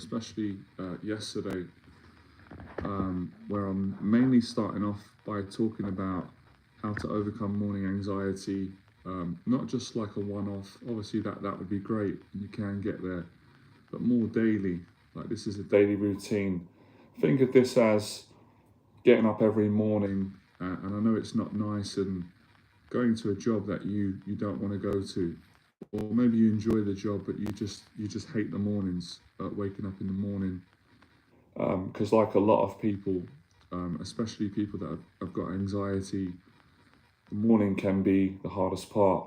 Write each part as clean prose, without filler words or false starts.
especially yesterday, where I'm mainly starting off by talking about how to overcome morning anxiety. Not just like a one-off. Obviously, that would be great, and you can get there, but more daily. Like this is a daily routine. Think of this as getting up every morning, and I know it's not nice, and going to a job that you don't want to go to, or maybe you enjoy the job but you just hate the mornings, waking up in the morning, because like a lot of people, especially people that have got anxiety, the morning can be the hardest part,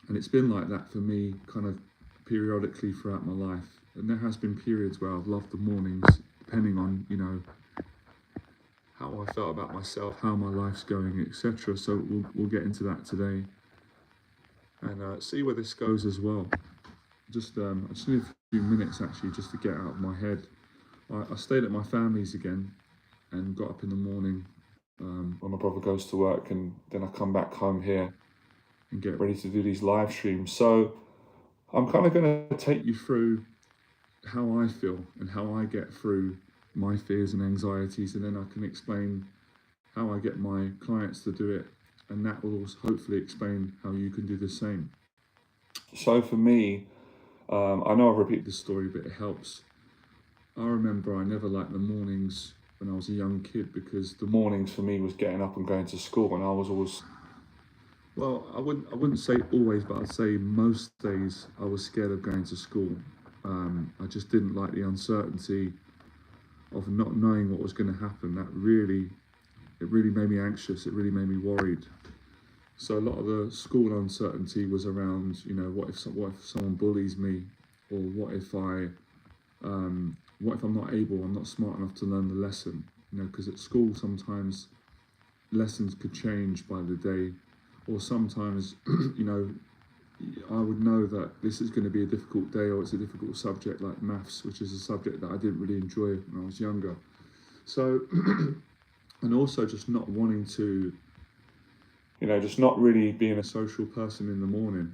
and it's been like that for me kind of periodically throughout my life. And there has been periods where I've loved the mornings, depending on how I felt about myself, how my life's going, etc. So we'll get into that today, and see where this goes as well. I just need a few minutes actually just to get out of my head. I stayed at my family's again and got up in the morning, when my brother goes to work, and then I come back home here and get ready to do these live streams. So I'm kind of going to take you through how I feel and how I get through my fears and anxieties, and then I can explain how I get my clients to do it, and that will also hopefully explain how you can do the same. So for me, I know I repeat this story, but it helps. I remember I never liked the mornings when I was a young kid, because the mornings for me was getting up and going to school, and I was always, well, I wouldn't say always, but I'd say most days I was scared of going to school. I just didn't like the uncertainty of not knowing what was going to happen. It really made me anxious. It really made me worried. So a lot of the school uncertainty was around, what if someone bullies me, or what if I'm not smart enough to learn the lesson? Because at school sometimes lessons could change by the day, or sometimes, I would know that this is going to be a difficult day, or it's a difficult subject like maths, which is a subject that I didn't really enjoy when I was younger. So, and also just not wanting to, just not really being a social person in the morning,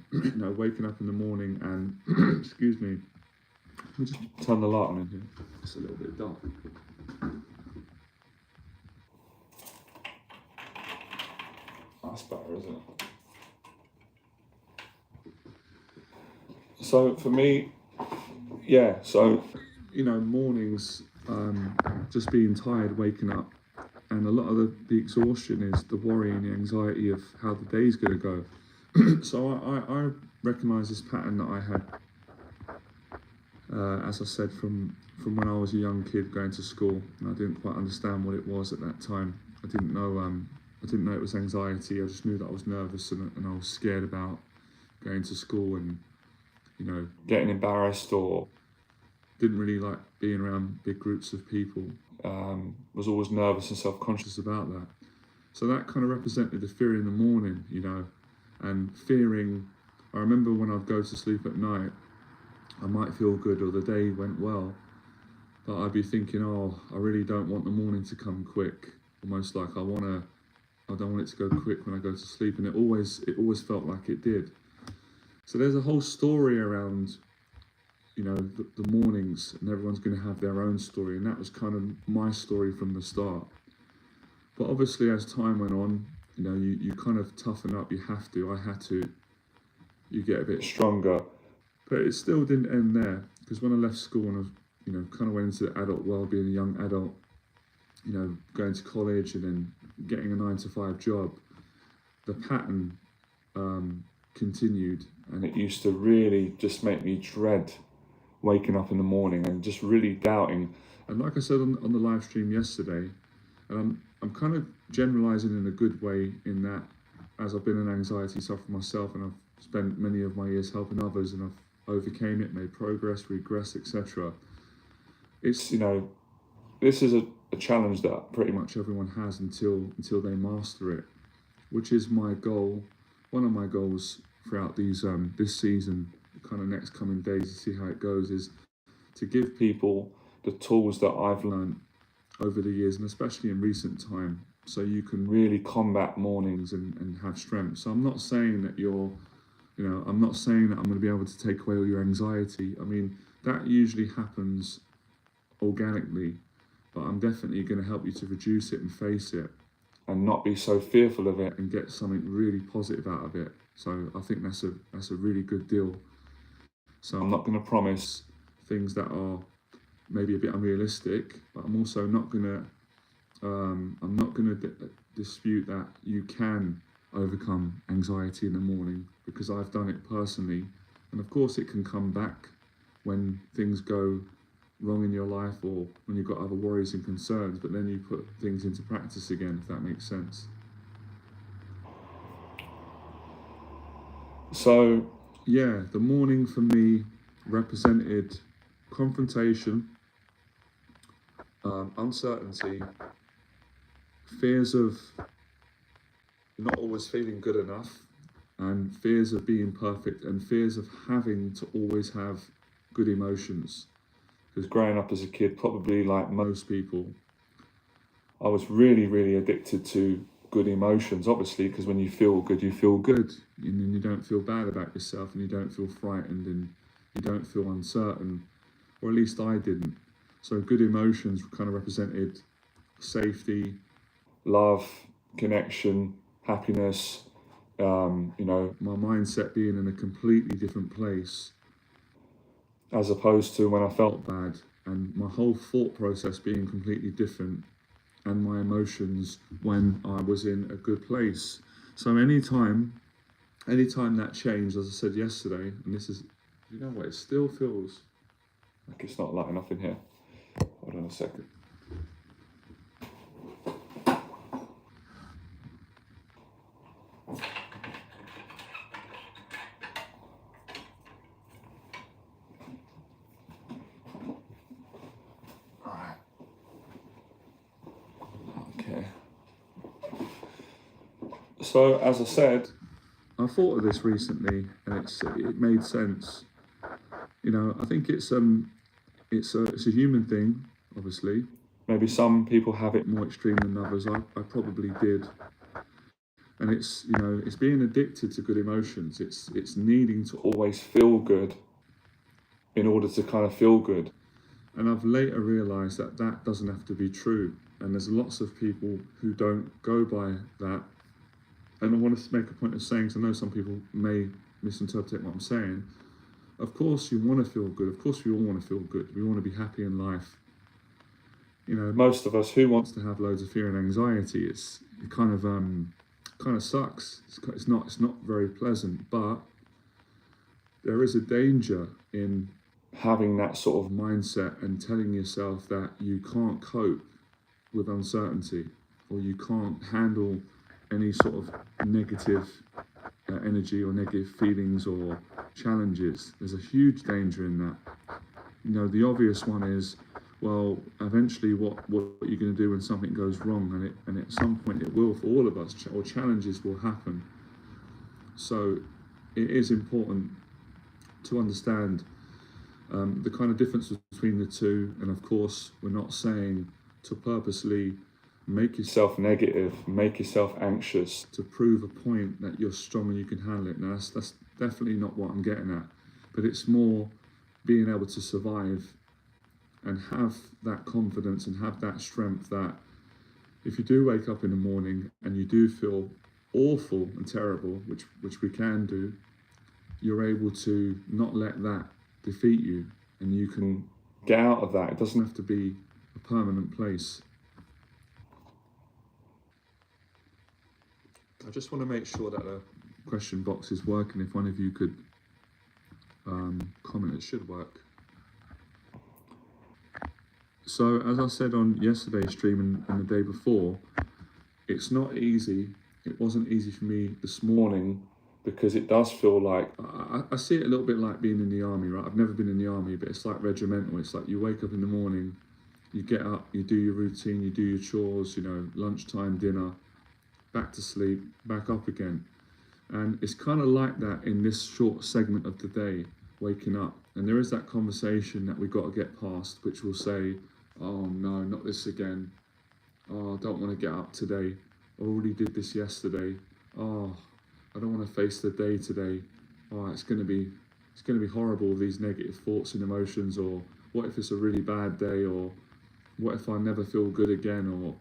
waking up in the morning and, excuse me, let me just turn the light on in here. It's a little bit dark. That's better, isn't it? So for me, mornings, just being tired, waking up, and a lot of the exhaustion is the worry and the anxiety of how the day's going to go. So I recognise this pattern that I had, as I said, from when I was a young kid going to school, and I didn't quite understand what it was at that time. I didn't know it was anxiety. I just knew that I was nervous and I was scared about going to school, and getting embarrassed, or didn't really like being around big groups of people. Was always nervous and self-conscious about that. So that kind of represented the fear in the morning, and fearing. I remember when I'd go to sleep at night, I might feel good or the day went well, but I'd be thinking, oh, I really don't want the morning to come quick. Almost like I don't want it to go quick when I go to sleep, and it always felt like it did. So there's a whole story around, the mornings, and everyone's going to have their own story, and that was kind of my story from the start. But obviously, as time went on, you kind of toughen up. You have to. I had to. You get a bit stronger, but it still didn't end there, because when I left school and I, kind of went into the adult world, being a young adult, going to college and then getting a 9-to-5 job, the pattern continued, and it used to really just make me dread waking up in the morning and just really doubting. And like I said on the live stream yesterday, and I'm kind of generalizing in a good way, in that, as I've been an anxiety sufferer myself, and I've spent many of my years helping others, and I've overcame it, made progress, regressed, etc. It's this is a challenge that pretty much everyone has until they master it, which is my goal. One of my goals throughout this season, the kind of next coming days, to see how it goes, is to give people the tools that I've learned over the years, and especially in recent time, so you can really combat mornings and have strength. So I'm not saying that I'm not saying that I'm going to be able to take away all your anxiety. I mean, that usually happens organically, but I'm definitely going to help you to reduce it and face it and not be so fearful of it and get something really positive out of it. So I think that's a really good deal. So I'm not going to promise things that are maybe a bit unrealistic, but I'm also not going to I'm not going to dispute that you can overcome anxiety in the morning, because I've done it personally. And of course, it can come back when things go wrong in your life or when you've got other worries and concerns, but then you put things into practice again, if that makes sense. So, yeah, the morning for me represented confrontation, uncertainty, fears of not always feeling good enough, and fears of being perfect, and fears of having to always have good emotions. Because growing up as a kid, probably like most people, I was really, really addicted to good emotions, obviously, because when you feel good, and then you don't feel bad about yourself, and you don't feel frightened, and you don't feel uncertain, or at least I didn't. So good emotions kind of represented safety, love, connection, happiness, my mindset being in a completely different place, as opposed to when I felt bad, and my whole thought process being completely different, and my emotions when I was in a good place. So anytime that changed, as I said yesterday, and this is, you know what, it still feels like it's not light enough in here. Hold on a second. Alright. Okay. So as I said, I thought of this recently, and it made sense. I think it's a human thing, obviously. Maybe some people have it more extreme than others. I probably did, and it's being addicted to good emotions. It's needing to always feel good in order to kind of feel good. And I've later realised that that doesn't have to be true. And there's lots of people who don't go by that. And I want to make a point of saying, because I know some people may misinterpret what I'm saying. Of course you want to feel good. Of course we all want to feel good. We want to be happy in life. Most of us, who wants to have loads of fear and anxiety? It kind of sucks. It's not very pleasant, but there is a danger in having that sort of mindset and telling yourself that you can't cope with uncertainty, or you can't handle any sort of negative energy or negative feelings or challenges. There's a huge danger in that. The obvious one is, well, eventually what are you going to do when something goes wrong? And at some point it will, for all of us, or challenges will happen. So it is important to understand the kind of difference between the two. And of course, we're not saying to purposely make yourself negative, make yourself anxious to prove a point that you're strong and you can handle it. Now, that's definitely not what I'm getting at, but it's more being able to survive and have that confidence and have that strength that if you do wake up in the morning and you do feel awful and terrible, which we can do, you're able to not let that defeat you, and you can get out of that. It doesn't have to be a permanent place. I just want to make sure that the question box is working. If one of you could comment, it should work. So as I said on yesterday's stream and the day before, it's not easy. It wasn't easy for me this morning, because it does feel like, I see it a little bit like being in the army, right? I've never been in the army, but it's like regimental. It's like you wake up in the morning, you get up, you do your routine, you do your chores, lunchtime, dinner, back to sleep, back up again. And it's kind of like that in this short segment of the day, waking up. And there is that conversation that we got to get past, which will say, oh no, not this again. Oh, I don't want to get up today. I already did this yesterday. Oh, I don't want to face the day today. Oh, it's going to be it's going to be horrible, these negative thoughts and emotions, or what if it's a really bad day, or what if I never feel good again, or,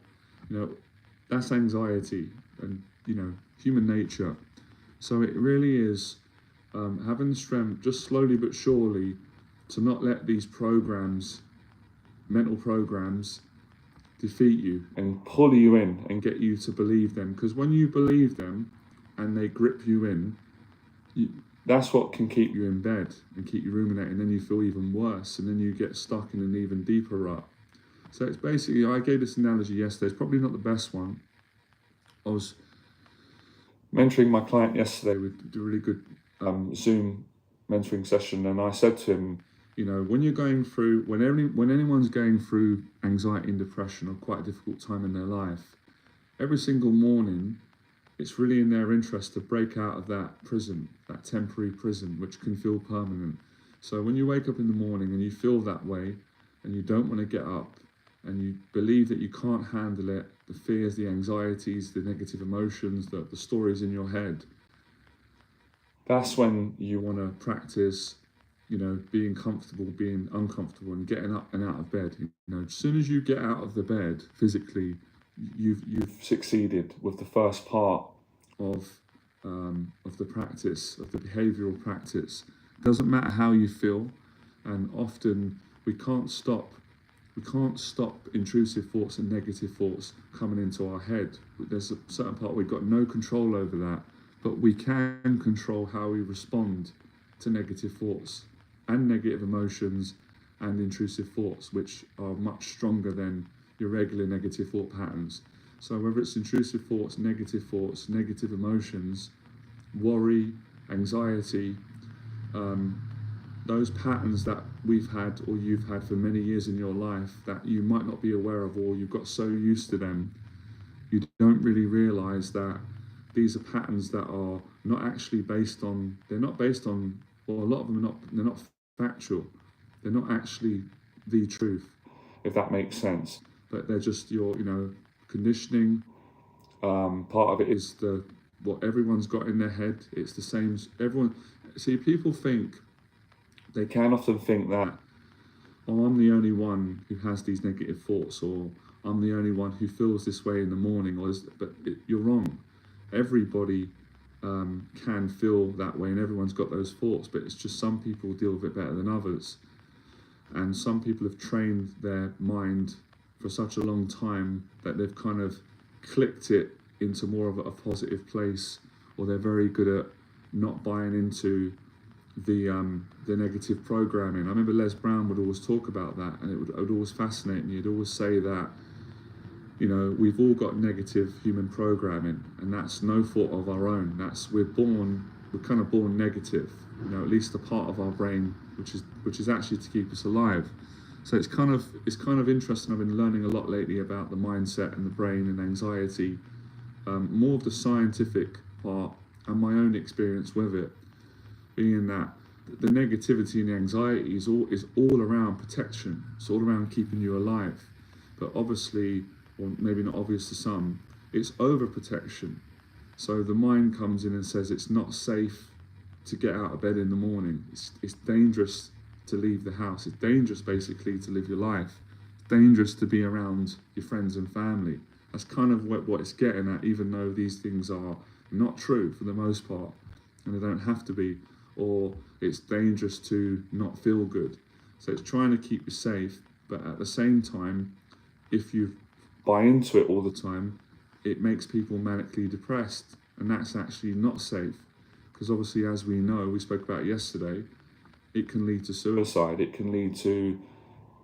that's anxiety and, human nature. So it really is having the strength, just slowly but surely, to not let these programs, mental programs, defeat you and pull you in and get you to believe them. Because when you believe them and they grip you in, that's what can keep you in bed and keep you ruminating. And then you feel even worse, and then you get stuck in an even deeper rut. So it's basically, I gave this analogy yesterday. It's probably not the best one. I was mentoring my client yesterday. We did a really good Zoom mentoring session, and I said to him, when you're going through, when anyone's going through anxiety and depression, or quite a difficult time in their life, every single morning, it's really in their interest to break out of that prison, that temporary prison, which can feel permanent. So when you wake up in the morning and you feel that way, and you don't want to get up, and you believe that you can't handle it, the fears, the anxieties, the negative emotions, the stories in your head, that's when you want to practice, being comfortable, being uncomfortable, and getting up and out of bed. As soon as you get out of the bed physically, you've succeeded with the first part of the practice, of the behavioural practice. It doesn't matter how you feel, and often we can't stop intrusive thoughts and negative thoughts coming into our head. There's a certain part we've got no control over that, but we can control how we respond to negative thoughts and negative emotions and intrusive thoughts, which are much stronger than your regular negative thought patterns. So whether it's intrusive thoughts, negative emotions, worry, anxiety, those patterns that we've had or you've had for many years in your life that you might not be aware of, or you've got so used to them, you don't really realize that these are patterns that are not actually they're not based on, or a lot of them they're not factual. They're not actually the truth, if that makes sense. But they're just your, conditioning. Part of it is what everyone's got in their head. It's the same. People think, they can often think that, oh, I'm the only one who has these negative thoughts, or I'm the only one who feels this way in the morning, you're wrong. Everybody can feel that way, and everyone's got those thoughts, but it's just some people deal with it better than others. And some people have trained their mind for such a long time that they've kind of clicked it into more of a positive place, or they're very good at not buying into the negative programming. I remember Les Brown would always talk about that, and it would always fascinate me. He'd always say that, we've all got negative human programming, and that's no fault of our own. We're kind of born negative, at least a part of our brain which is actually to keep us alive. So it's kind of interesting. I've been learning a lot lately about the mindset and the brain and anxiety, more of the scientific part and my own experience with it, being that the negativity and the anxiety is all around protection. It's all around keeping you alive. But obviously, or maybe not obvious to some, it's overprotection. So the mind comes in and says it's not safe to get out of bed in the morning. It's dangerous to leave the house. It's dangerous basically to live your life. It's dangerous to be around your friends and family. That's kind of what it's getting at, even though these things are not true for the most part, and they don't have to be. Or it's dangerous to not feel good. So it's trying to keep you safe, but at the same time, if you buy into it all the time, it makes people manically depressed, and that's actually not safe. Because obviously, as we know, we spoke about yesterday, it can lead to suicide. It can lead to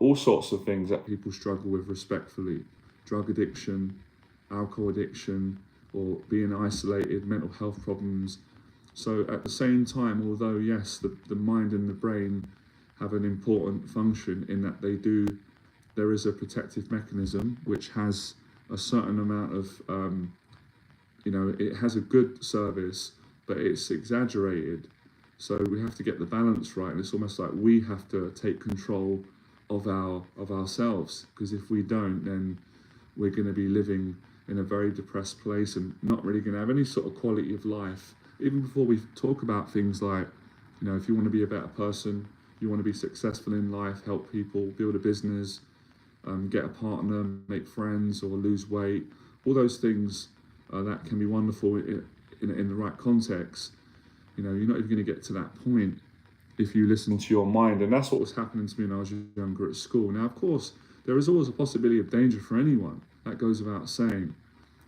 all sorts of things that people struggle with respectfully. Drug addiction, alcohol addiction, or being isolated, mental health problems. So at the same time, although yes, the mind and the brain have an important function in that there is a protective mechanism which has a certain amount of, it has a good service, but it's exaggerated. So we have to get the balance right, and it's almost like we have to take control of ourselves, because if we don't, then we're going to be living in a very depressed place and not really going to have any sort of quality of life. Even before we talk about things like if you want to be a better person, you want to be successful in life, help people, build a business, get a partner, make friends, or lose weight, all those things that can be wonderful in the right context. You're not even going to get to that point if you listen to your mind. And that's what was happening to me when I was younger at school. Now, of course, there is always a possibility of danger for anyone. That goes without saying.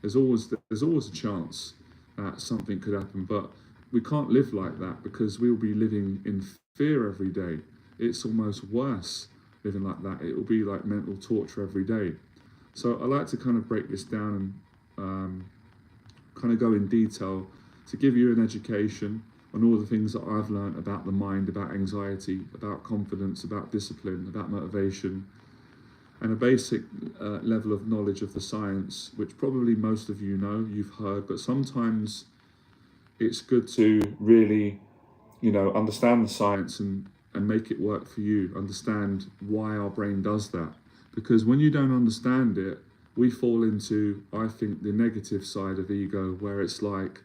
There's always a chance that something could happen, but we can't live like that, because we'll be living in fear every day. It's almost worse living like that. It will be like mental torture every day. So I like to kind of break this down and kind of go in detail to give you an education on all the things that I've learned about the mind, about anxiety, about confidence, about discipline, about motivation, and a basic level of knowledge of the science, which probably most of you know, you've heard, but sometimes it's good to really, understand the science and make it work for you, understand why our brain does that. Because when you don't understand it, we fall into, I think, the negative side of ego, where it's like,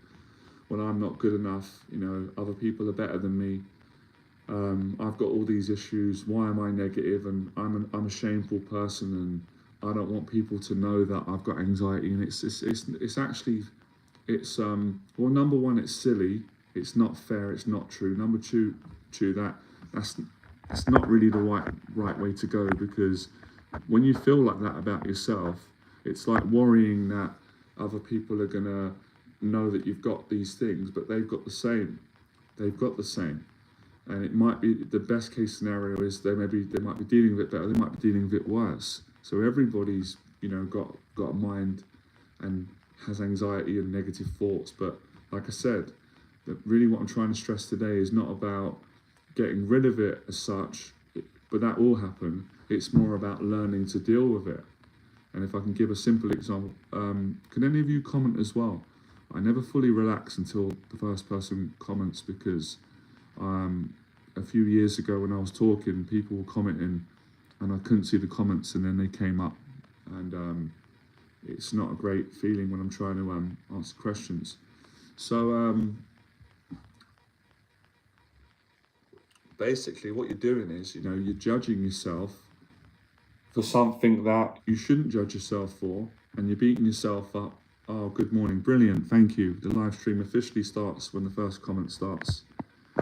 well, I'm not good enough, other people are better than me. I've got all these issues. Why am I negative? And I'm a shameful person, and I don't want people to know that I've got anxiety. And it's actually, well, number one, it's silly. It's not fair. It's not true. Number two, that's not really the right way to go, because when you feel like that about yourself, it's like worrying that other people are gonna know that you've got these things, but they've got the same. And it might be, the best case scenario is they might be dealing with it better, they might be dealing with it worse. So everybody's got a mind and has anxiety and negative thoughts. But like I said, that really what I'm trying to stress today is not about getting rid of it as such, but that will happen. It's more about learning to deal with it. And if I can give a simple example, can any of you comment as well? I never fully relax until the first person comments, because a few years ago when I was talking, people were commenting and I couldn't see the comments, and then they came up, and it's not a great feeling when I'm trying to answer questions. So basically what you're doing is, you're judging yourself for something that you shouldn't judge yourself for, and you're beating yourself up. Oh, good morning, brilliant, thank you. The live stream officially starts when the first comment starts.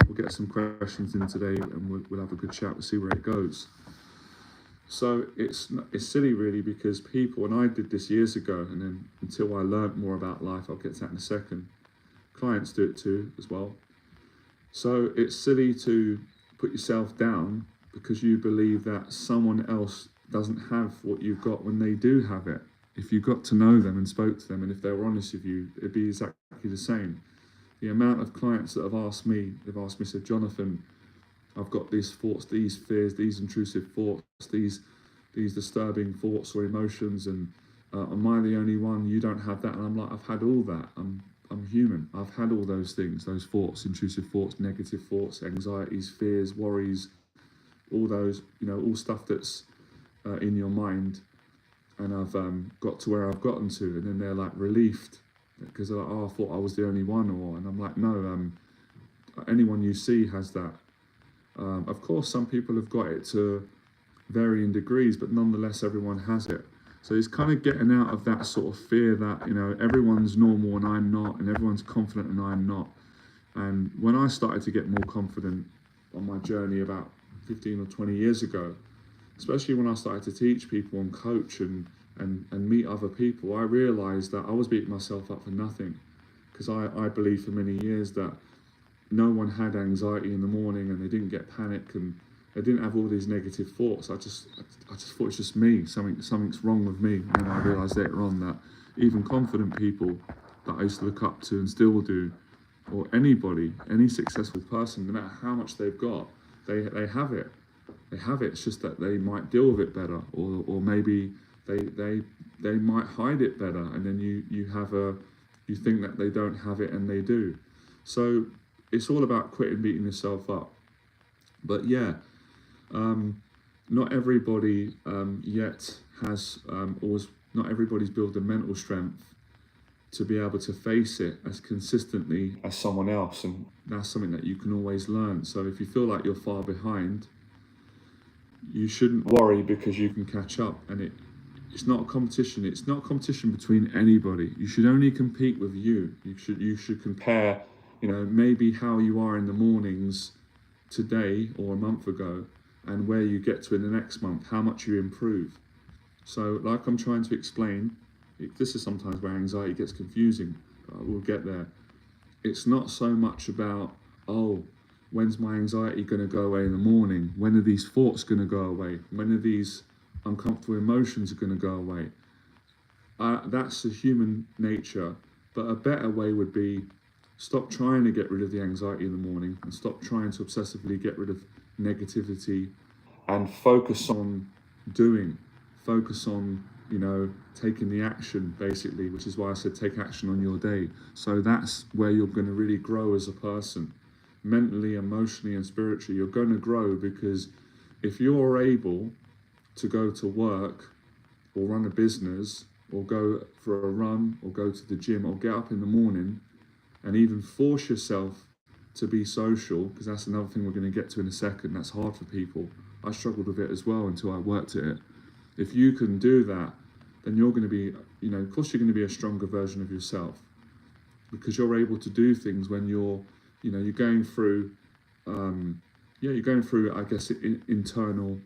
We'll get some questions in today, and we'll have a good chat. We'll see where it goes. So it's silly really, because people, and I did this years ago, and then until I learned more about life, I'll get to that in a second. Clients do it too as well. So it's silly to put yourself down because you believe that someone else doesn't have what you've got when they do have it. If you got to know them and spoke to them, and if they were honest with you, it'd be exactly the same. The amount of clients that have asked me, said, Jonathan, I've got these thoughts, these fears, these intrusive thoughts, these disturbing thoughts or emotions, and am I the only one? You don't have that. And I'm like, I've had all that. I'm human. I've had all those things, those thoughts, intrusive thoughts, negative thoughts, anxieties, fears, worries, all those, all stuff that's in your mind. And I've got to where I've gotten to, and then they're like relieved, because they're like, oh, I thought I was the only one, and I'm like, no, anyone you see has that. Of course, some people have got it to varying degrees, but nonetheless, everyone has it. So it's kind of getting out of that sort of fear that, everyone's normal and I'm not, and everyone's confident and I'm not. And when I started to get more confident on my journey about 15 or 20 years ago, especially when I started to teach people and coach and meet other people, I realized that I was beating myself up for nothing, because I believed for many years that no one had anxiety in the morning, and they didn't get panic, and they didn't have all these negative thoughts. I just thought it's just me, something's wrong with me. And I realized later on that even confident people that I used to look up to and still do, or anybody, any successful person, no matter how much they've got, they have it. They have it. It's just that they might deal with it better, or maybe they might hide it better, and then you think that they don't have it and they do. So it's all about quitting beating yourself up. But yeah, not everybody yet has not everybody's built the mental strength to be able to face it as consistently as someone else. And that's something that you can always learn. So if you feel like you're far behind, you shouldn't worry, because you can catch up. And it's not a competition. It's not a competition between anybody. You should only compete with you. You should compare, maybe how you are in the mornings today or a month ago, and where you get to in the next month, how much you improve. So like I'm trying to explain, this is sometimes where anxiety gets confusing. We'll get there. It's not so much about, when's my anxiety going to go away in the morning? When are these thoughts going to go away? When are these uncomfortable emotions going to go away? That's the human nature. But a better way would be, stop trying to get rid of the anxiety in the morning, and stop trying to obsessively get rid of negativity, and focus on doing. Focus on, taking the action, basically, which is why I said take action on your day. So that's where you're going to really grow as a person. Mentally, emotionally, and spiritually, you're going to grow, because if you're able to go to work or run a business or go for a run or go to the gym or get up in the morning and even force yourself to be social, because that's another thing we're going to get to in a second. That's hard for people. I struggled with it as well until I worked at it. If you can do that, then you're going to be, of course you're going to be a stronger version of yourself, because you're able to do things when you're going through, I guess, internal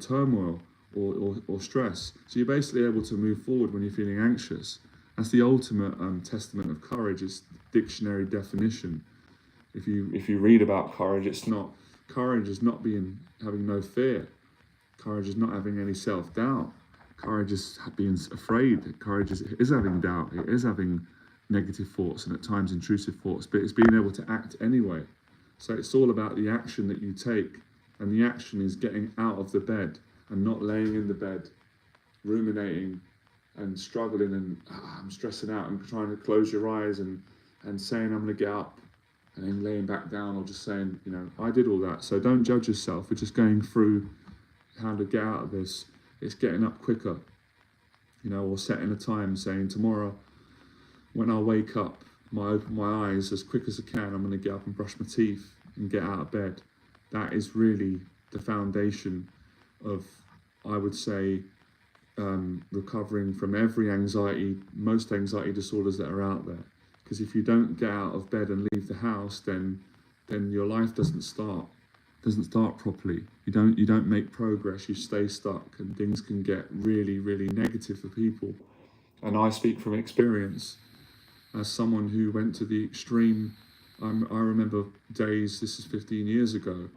turmoil or stress. So you're basically able to move forward when you're feeling anxious. That's the ultimate testament of courage. It's dictionary definition. If you read about courage, courage is not having no fear. Courage is not having any self-doubt. Courage is being afraid. Courage is having doubt. It is having negative thoughts and at times intrusive thoughts, but it's being able to act anyway. So it's all about the action that you take, and the action is getting out of the bed and not laying in the bed, ruminating and struggling and I'm stressing out and trying to close your eyes and saying I'm going to get up and then laying back down, or just saying, I did all that. So don't judge yourself. We're just going through how to get out of this. It's getting up quicker, or setting a time, saying tomorrow when I wake up, I open my eyes as quick as I can, I'm going to get up and brush my teeth and get out of bed. That is really the foundation of, I would say, recovering from most anxiety disorders that are out there. Because if you don't get out of bed and leave the house, then your life doesn't start properly. You don't make progress. You stay stuck, and things can get really, really negative for people. And I speak from experience as someone who went to the extreme. I remember days, this is 15 years ago,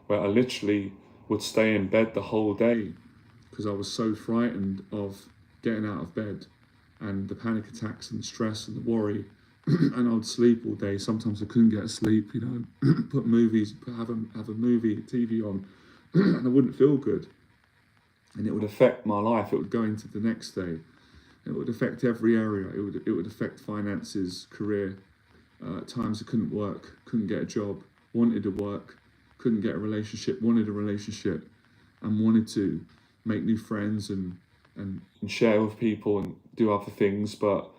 where I literally would stay in bed the whole day because I was so frightened of getting out of bed, and the panic attacks and the stress and the worry. And I'd sleep all day. Sometimes I couldn't get sleep, put movies, have a movie, TV on, and I wouldn't feel good. And it would affect my life. It would go into the next day. It would affect every area. It would affect finances, career. At times I couldn't work, couldn't get a job, wanted to work, couldn't get a relationship, wanted a relationship, and wanted to make new friends and share with people and do other things, but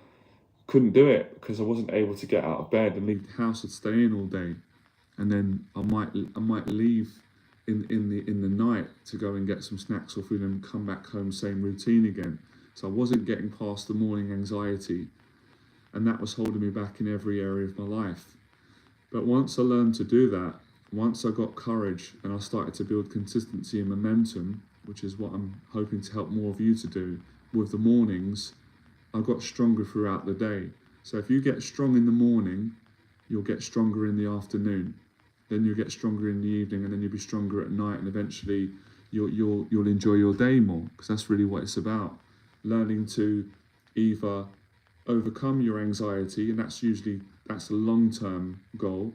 couldn't do it because I wasn't able to get out of bed and leave the house. I'd stay in all day, and then I might leave in the night to go and get some snacks or food and come back home, same routine again. So I wasn't getting past the morning anxiety, and that was holding me back in every area of my life. But once I learned to do that, once I got courage and I started to build consistency and momentum, which is what I'm hoping to help more of you to do with the mornings, I got stronger throughout the day. So if you get strong in the morning, you'll get stronger in the afternoon. Then you'll get stronger in the evening, and then you'll be stronger at night, and eventually you'll enjoy your day more, because that's really what it's about. Learning to either overcome your anxiety, and that's a long-term goal,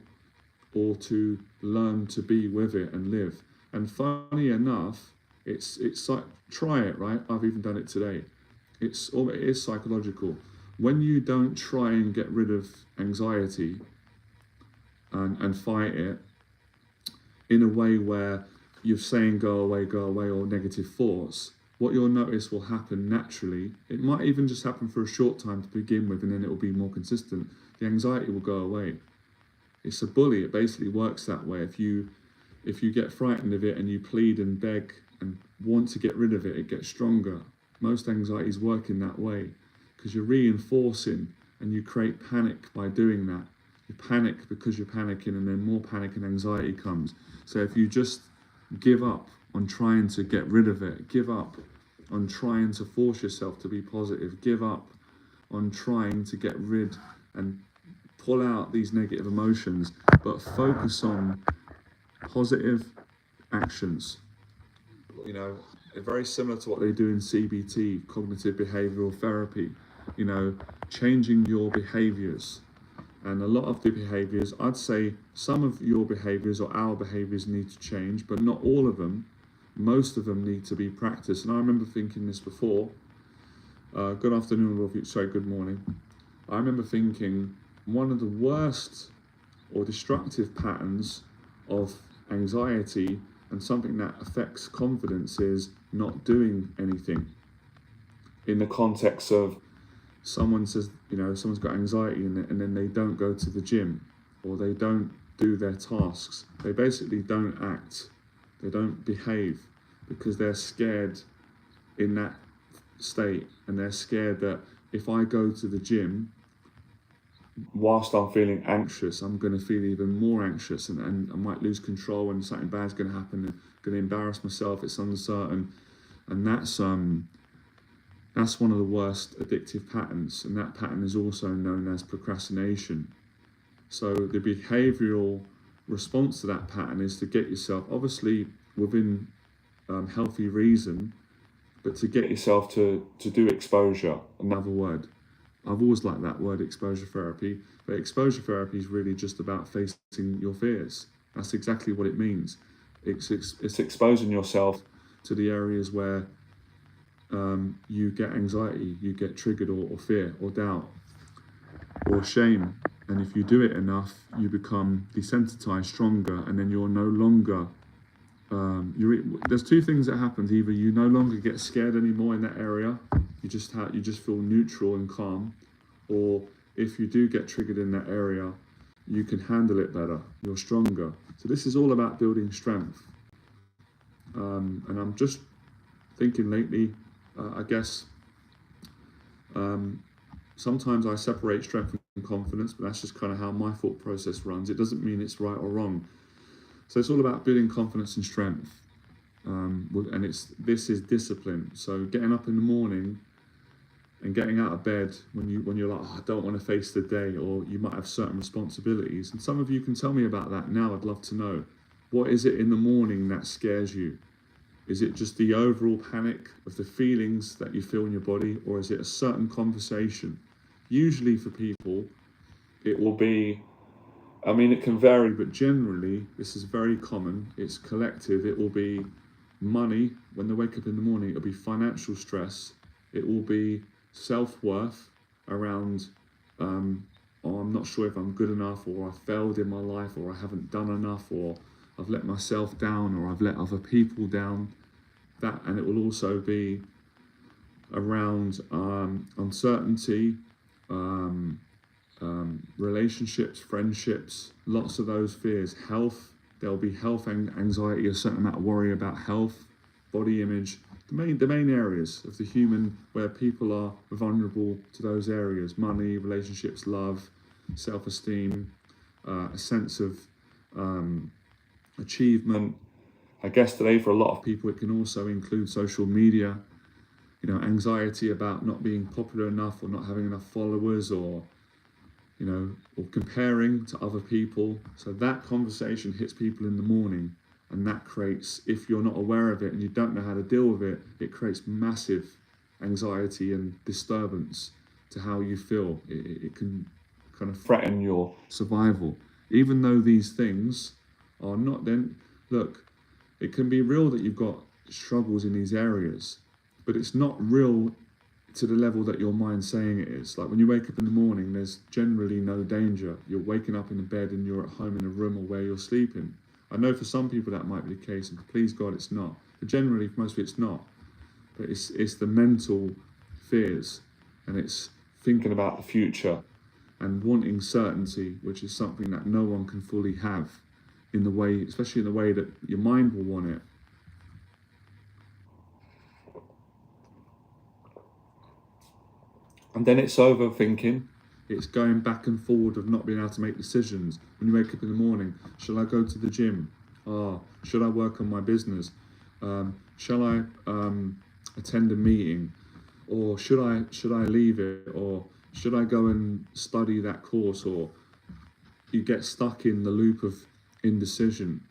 or to learn to be with it and live. And funny enough, it's like, try it, right? I've even done it today. It is psychological. When you don't try and get rid of anxiety and fight it in a way where you're saying go away, or negative thoughts, what you'll notice will happen naturally. It might even just happen for a short time to begin with, and then it will be more consistent. The anxiety will go away. It's a bully. It basically works that way. If you get frightened of it and you plead and beg and want to get rid of it, it gets stronger. Most anxieties work in that way because you're reinforcing and you create panic by doing that. You panic because you're panicking, and then more panic and anxiety comes. So if you just give up on trying to get rid of it, give up on trying to force yourself to be positive, give up on trying to get rid and pull out these negative emotions, but focus on positive actions. You know, very similar to what they do in CBT, cognitive behavioral therapy, you know, changing your behaviors. And a lot of the behaviors, I'd say some of your behaviors or our behaviors need to change, but not all of them. Most of them need to be practiced. And I remember thinking this before. Good afternoon, Wolfie. Sorry, good morning. I remember thinking one of the worst or destructive patterns of anxiety and something that affects confidence is not doing anything. In the context of someone says, you know, someone's got anxiety and then they don't go to the gym or they don't do their tasks. They basically don't act. They don't behave because they're scared in that state, and they're scared that if I go to the gym, whilst I'm feeling anxious, I'm going to feel even more anxious, and I might lose control, and something bad's going to happen. I'm going to embarrass myself. It's uncertain, and that's one of the worst addictive patterns, and that pattern is also known as procrastination. So the behavioural response to that pattern is to get yourself, obviously within healthy reason, but to get yourself to do exposure. Another word. I've always liked that word, exposure therapy, but exposure therapy is really just about facing your fears. That's exactly what it means. It's exposing yourself to the areas where you get anxiety, you get triggered, or fear, or doubt, or shame. And if you do it enough, you become desensitized, stronger, and then you're no longer. There's two things that happen. Either you no longer get scared anymore in that area, you just feel neutral and calm, or if you do get triggered in that area, you can handle it better. You're stronger. So this is all about building strength. And I'm just thinking lately, I guess sometimes I separate strength and confidence, but that's just kind of how my thought process runs. It doesn't mean it's right or wrong. So it's all about building confidence and strength, and this is discipline. So getting up in the morning and getting out of bed when you're like, oh, I don't want to face the day, or you might have certain responsibilities. And some of you can tell me about that now. I'd love to know. What is it in the morning that scares you? Is it just the overall panic of the feelings that you feel in your body, or is it a certain conversation? Usually for people, it will be, I mean, it can vary, but generally, this is very common. It's collective. It will be money. When they wake up in the morning, it'll be financial stress. It will be self-worth around, oh, I'm not sure if I'm good enough, or I failed in my life, or I haven't done enough, or I've let myself down, or I've let other people down. That, and it will also be around uncertainty, relationships, friendships, lots of those fears. Health, there'll be health anxiety, a certain amount of worry about health, body image, the main areas of the human where people are vulnerable to those areas: money, relationships, love, self-esteem, a sense of achievement. I guess today for a lot of people it can also include social media, you know, anxiety about not being popular enough, or not having enough followers, or you know, or comparing to other people. So that conversation hits people in the morning, and that creates, if you're not aware of it and you don't know how to deal with it, it creates massive anxiety and disturbance to how you feel. It can kind of threaten your survival. Even though these things are not, then look, it can be real that you've got struggles in these areas, but it's not real to the level that your mind's saying it is. Like when you wake up in the morning, there's generally no danger. You're waking up in a bed and you're at home in a room or where you're sleeping. I know for some people that might be the case, and please God it's not. But generally, for most people it's not. but it's the mental fears, and it's thinking about the future and wanting certainty, which is something that no one can fully have in the way, especially in the way that your mind will want it. And then it's overthinking. It's going back and forward of not being able to make decisions. When you wake up in the morning, shall I go to the gym? Should I work on my business? Shall I attend a meeting? Or should I leave it? Or should I go and study that course? Or you get stuck in the loop of indecision.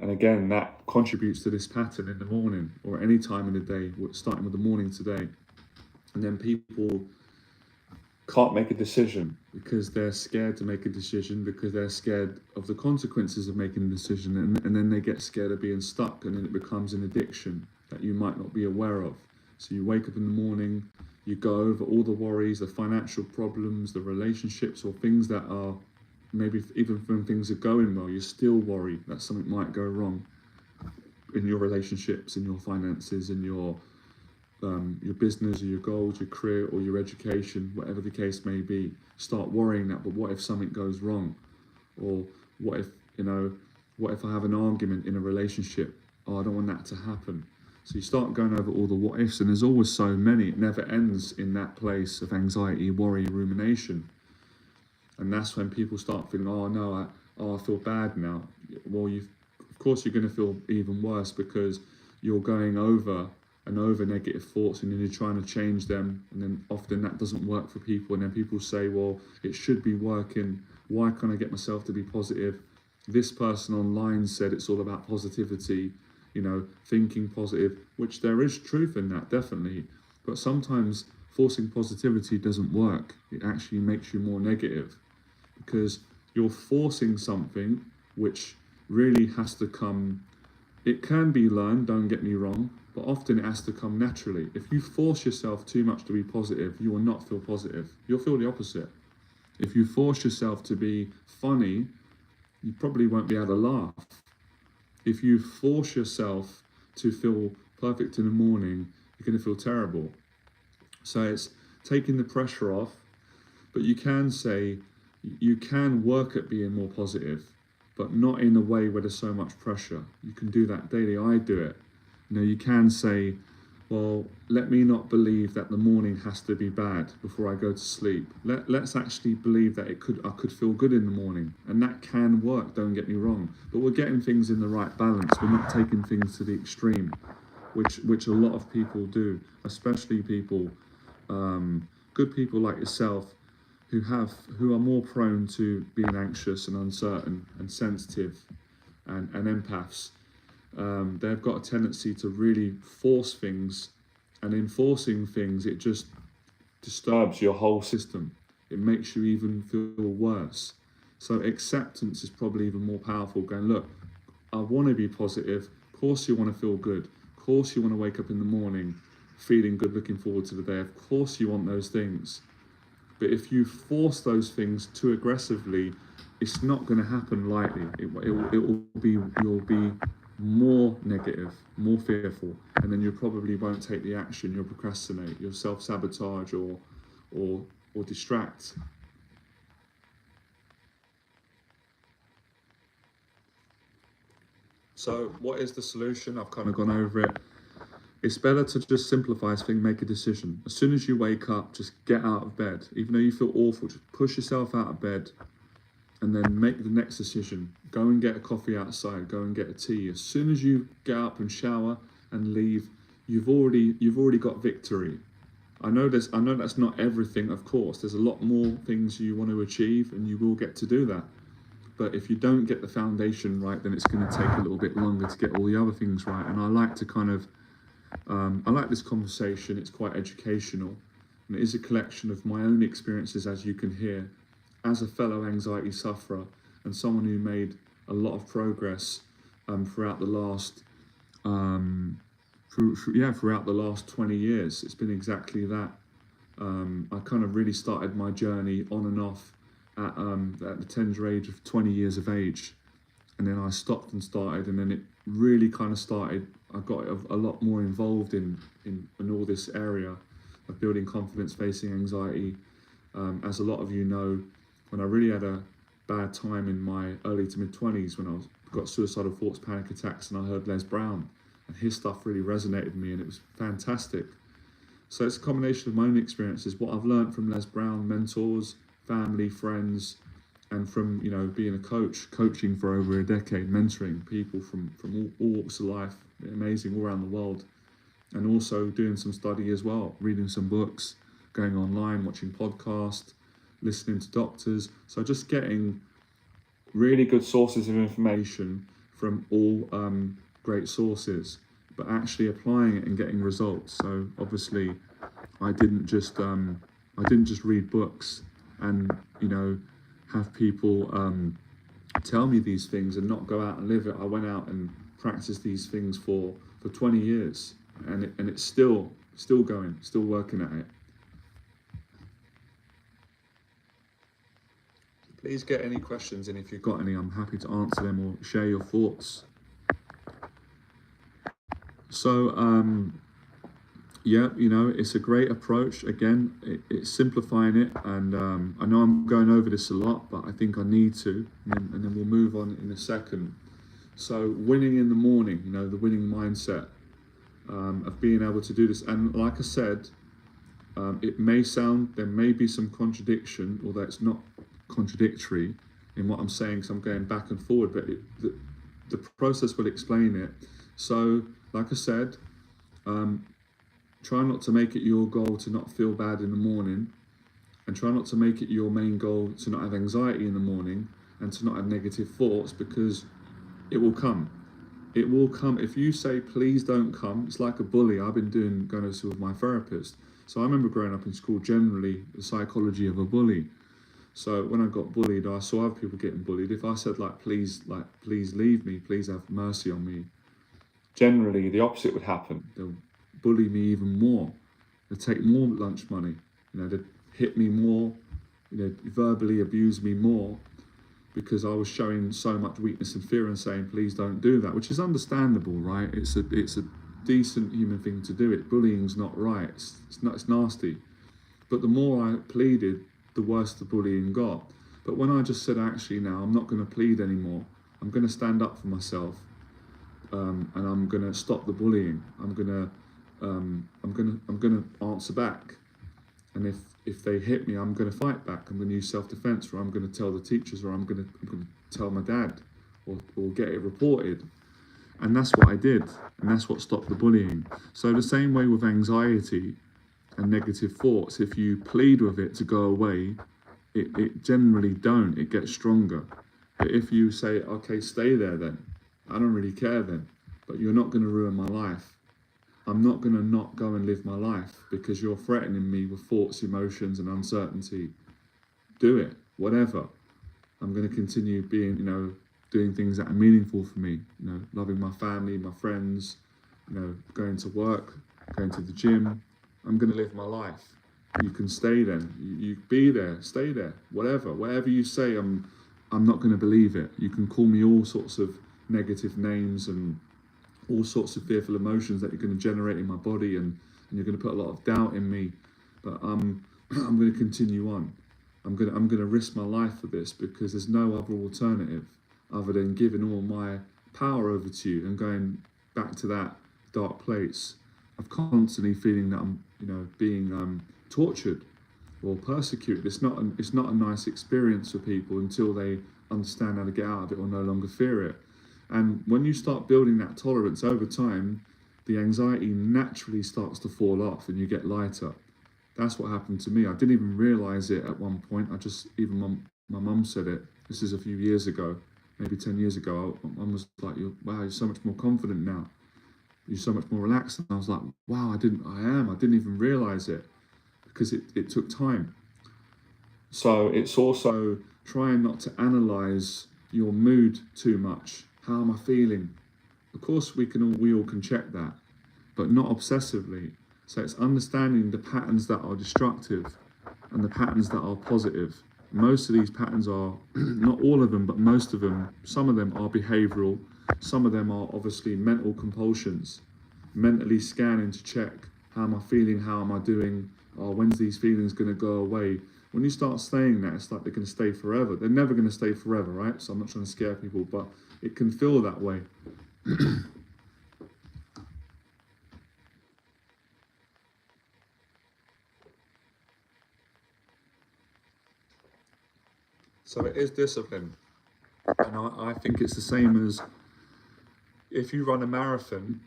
And again, that contributes to this pattern in the morning or any time in the day, starting with the morning today. And then people can't make a decision because they're scared to make a decision, because they're scared of the consequences of making a decision, and then they get scared of being stuck, and then it becomes an addiction that you might not be aware of. So you wake up in the morning, you go over all the worries, the financial problems, the relationships, or things that are maybe even when things are going well, you're still worried that something might go wrong in your relationships, in your finances, in your business or your goals, your career or your education, whatever the case may be. Start worrying that, but what if something goes wrong? Or what if I have an argument in a relationship? Oh, I don't want that to happen. So you start going over all the what ifs, and there's always so many. It never ends in that place of anxiety, worry, rumination. And that's when people start feeling, oh no, I feel bad now. Well, of course you're going to feel even worse because you're going over and over negative thoughts, and then you're trying to change them, and then often that doesn't work for people, and then people say, well, it should be working, why can't I get myself to be positive? This person online said it's all about positivity, thinking positive, which there is truth in that, definitely, but sometimes forcing positivity doesn't work. It actually makes you more negative, because you're forcing something which really has to come. It can be learned, don't get me wrong, but often it has to come naturally. If you force yourself too much to be positive, you will not feel positive. You'll feel the opposite. If you force yourself to be funny, you probably won't be able to laugh. If you force yourself to feel perfect in the morning, you're going to feel terrible. So it's taking the pressure off, but you can work at being more positive, but not in a way where there's so much pressure. You can do that daily. I do it. You can say, well, let me not believe that the morning has to be bad before I go to sleep. Let's actually believe that I could feel good in the morning, and that can work, don't get me wrong. But we're getting things in the right balance. We're not taking things to the extreme, which a lot of people do, especially people, good people like yourself, who are more prone to being anxious and uncertain and sensitive and empaths. They've got a tendency to really force things, and in forcing things, it just disturbs your whole system. It makes you even feel worse. So acceptance is probably even more powerful. Going, look, I want to be positive. Of course you want to feel good. Of course you want to wake up in the morning feeling good, looking forward to the day. Of course you want those things. But if you force those things too aggressively, it's not going to happen lightly. You'll be more negative, more fearful, and then you probably won't take the action. You'll procrastinate, you'll self-sabotage or distract. So what is the solution? I've kind of gone over it. It's better to just simplify this thing, make a decision. As soon as you wake up, just get out of bed. Even though you feel awful, just push yourself out of bed and then make the next decision. Go and get a coffee outside, go and get a tea. As soon as you get up and shower and leave, you've already got victory. I know that's not everything, of course. There's a lot more things you want to achieve, and you will get to do that. But if you don't get the foundation right, then it's going to take a little bit longer to get all the other things right. And I like to I like this conversation. It's quite educational, and it is a collection of my own experiences, as you can hear, as a fellow anxiety sufferer and someone who made a lot of progress throughout the last throughout the last 20 years. It's been exactly that. I kind of really started my journey on and off at the tender age of 20 years of age, and then I stopped and started, and then it really kind of started, I got a lot more involved in all this area of building confidence, facing anxiety. As a lot of you know, when I really had a bad time in my early to mid 20s, when I got suicidal thoughts, panic attacks, and I heard Les Brown, and his stuff really resonated with me, and it was fantastic. So it's a combination of my own experiences, what I've learned from Les Brown, mentors, family, friends, and from, you know, being a coach, coaching for over a decade, mentoring people from all walks of life, amazing, all around the world, and also doing some study as well, reading some books, going online, watching podcasts, listening to doctors. So just getting really good sources of information from all great sources, but actually applying it and getting results. So obviously, I didn't just read books and, you know, have people tell me these things and not go out and live it. I went out and practiced these things for 20 years, and it's still going, still working at it. Please get any questions, and if you've got any, I'm happy to answer them or share your thoughts. So yeah, you know, it's a great approach. Again, it's simplifying it, and I know I'm going over this a lot, but I think I need to, and then we'll move on in a second. So winning in the morning, you know, the winning mindset of being able to do this. And like I said, it may sound, there may be some contradiction, although it's not contradictory in what I'm saying, because I'm going back and forward, but the process will explain it. So, like I said, try not to make it your goal to not feel bad in the morning, and try not to make it your main goal to not have anxiety in the morning and to not have negative thoughts, because it will come. It will come. If you say, please don't come, it's like a bully. I've been going to with my therapist. So I remember growing up in school, generally, the psychology of a bully. So when I got bullied, I saw other people getting bullied. If I said, please leave me, please have mercy on me, generally the opposite would happen. They'll bully me even more. They'll take more lunch money. You know, they'd hit me more, you know, verbally abuse me more, because I was showing so much weakness and fear and saying, please don't do that, which is understandable, right? It's a decent human thing to do. It bullying's not right. It's nasty. But the more I pleaded, the worse the bullying got. But when I just said, actually, now I'm not going to plead anymore. I'm going to stand up for myself, and I'm going to stop the bullying. I'm going to answer back. And if they hit me, I'm going to fight back. I'm going to use self-defense, or I'm going to tell the teachers, or I'm going to tell my dad, or get it reported. And that's what I did, and that's what stopped the bullying. So the same way with anxiety and negative thoughts, if you plead with it to go away, it generally don't. It gets stronger. But if you say, okay, stay there then, I don't really care then, but you're not going to ruin my life. I'm not going to not go and live my life because you're threatening me with thoughts, emotions, and uncertainty. Do it, whatever. I'm going to continue being, you know, doing things that are meaningful for me, you know, loving my family, my friends, you know, going to work, going to the gym. I'm going to live my life. You can stay then. You be there, stay there, whatever you say, I'm not going to believe it. You can call me all sorts of negative names and all sorts of fearful emotions that you're going to generate in my body, and you're going to put a lot of doubt in me. But I'm going to continue on. I'm going to risk my life for this, because there's no other alternative other than giving all my power over to you and going back to that dark place of constantly feeling that I'm, you know, being tortured or persecuted. It's not a nice experience for people until they understand how to get out of it or no longer fear it. And when you start building that tolerance over time, the anxiety naturally starts to fall off and you get lighter. That's what happened to me. I didn't even realize it at one point. My mum said it. This is a few years ago, maybe 10 years ago. My mum was like, wow, you're so much more confident now. You're so much more relaxed. And I was like, wow, I didn't even realize it, because it took time. So it's also trying not to analyze your mood too much. How am I feeling? Of course, we all can check that, but not obsessively. So it's understanding the patterns that are destructive and the patterns that are positive. Most of these patterns are, not all of them, but most of them, some of them are behavioral, Some of them are obviously mental compulsions, mentally scanning to check, how am I feeling, how am I doing, when's these feelings going to go away. When you start saying that, it's like they're going to stay forever. They're never going to stay forever, right? So I'm not trying to scare people, but it can feel that way. So it is discipline. And I think it's the same as if you run a marathon,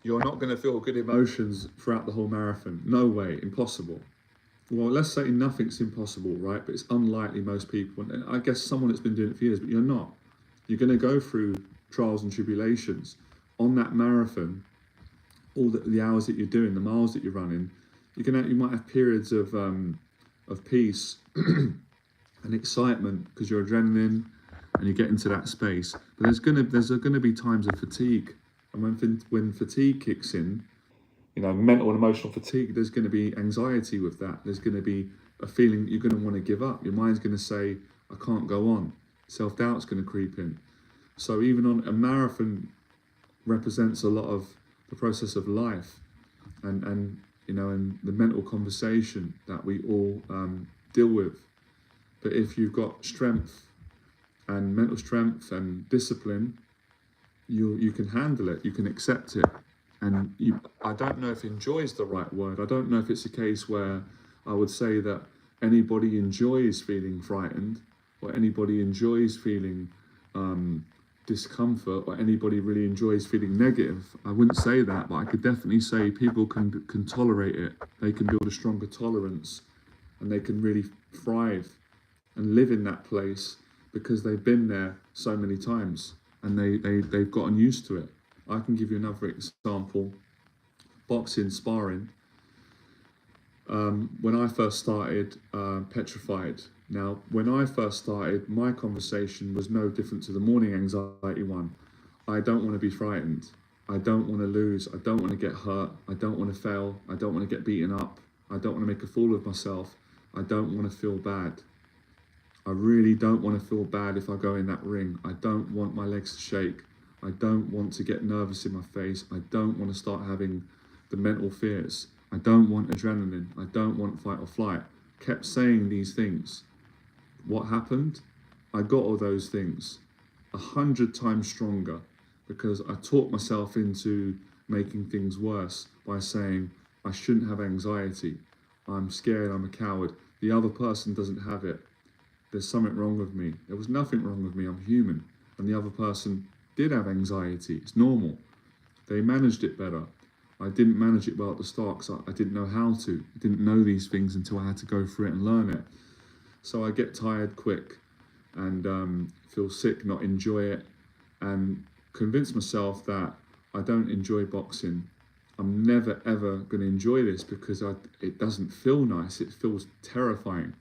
you're not going to feel good emotions throughout the whole marathon. No way, impossible. Well, let's say nothing's impossible, right? But it's unlikely most people. And I guess someone that's been doing it for years, but you're not. You're going to go through trials and tribulations. On that marathon, all the hours that you're doing, the miles that you're running, you might have periods of peace and excitement because you're adrenaline and you get into that space. But there's gonna be times of fatigue, and when fatigue kicks in, mental and emotional fatigue, there's going to be anxiety with that. There's going to be a feeling that you're going to want to give up. Your mind's going to say, I can't go on. Self-doubt's going to creep in. So even on a marathon represents a lot of the process of life and the mental conversation that we all deal with. But if you've got strength and mental strength and discipline, you can handle it, you can accept it. And I don't know if enjoy is the right word. I don't know if it's a case where I would say that anybody enjoys feeling frightened, or anybody enjoys feeling discomfort, or anybody really enjoys feeling negative. I wouldn't say that, but I could definitely say people can tolerate it. They can build a stronger tolerance, and they can really thrive and live in that place because they've been there so many times and they've gotten used to it. I can give you another example. Boxing, sparring. When I first started, petrified. Now, when I first started, my conversation was no different to the morning anxiety one. I don't want to be frightened. I don't want to lose. I don't want to get hurt. I don't want to fail. I don't want to get beaten up. I don't want to make a fool of myself. I don't want to feel bad. I really don't want to feel bad if I go in that ring. I don't want my legs to shake. I don't want to get nervous in my face. I don't want to start having the mental fears. I don't want adrenaline. I don't want fight or flight. Kept saying these things. What happened? I got all those things 100 times stronger because I talked myself into making things worse by saying I shouldn't have anxiety. I'm scared, I'm a coward. The other person doesn't have it. There's something wrong with me. There was nothing wrong with me, I'm human. And the other person did have anxiety, it's normal. They managed it better. I didn't manage it well at the start because I didn't know how to. I didn't know these things until I had to go through it and learn it. So I get tired quick and feel sick, not enjoy it, and convince myself that I don't enjoy boxing. I'm never ever going to enjoy this because it doesn't feel nice, it feels terrifying.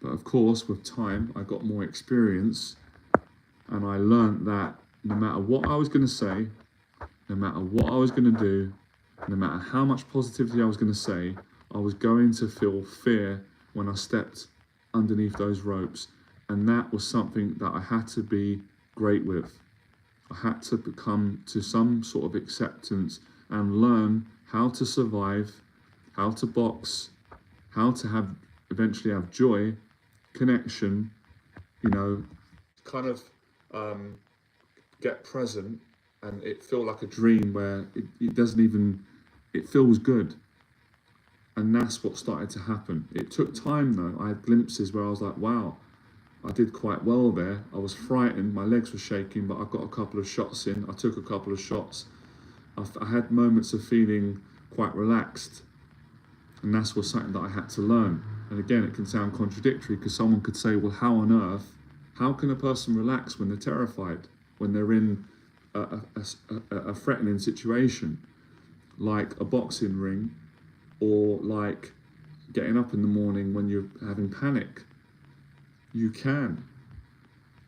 But of course, with time, I got more experience and I learned that no matter what I was going to say, no matter what I was going to do, no matter how much positivity I was going to say, I was going to feel fear when I stepped underneath those ropes. And that was something that I had to be great with. I had to come to some sort of acceptance and learn how to survive, how to box, how to eventually have joy, connection, kind of get present and it feel like a dream where it feels good. And that's what started to happen. It took time though. I had glimpses where I was like, wow, I did quite well there. I was frightened, my legs were shaking, but I got a couple of shots in. I took a couple of shots. I had moments of feeling quite relaxed. And that's something that I had to learn. And again, it can sound contradictory because someone could say, well, how can a person relax when they're terrified, when they're in a threatening situation, like a boxing ring, or like getting up in the morning when you're having panic? You can.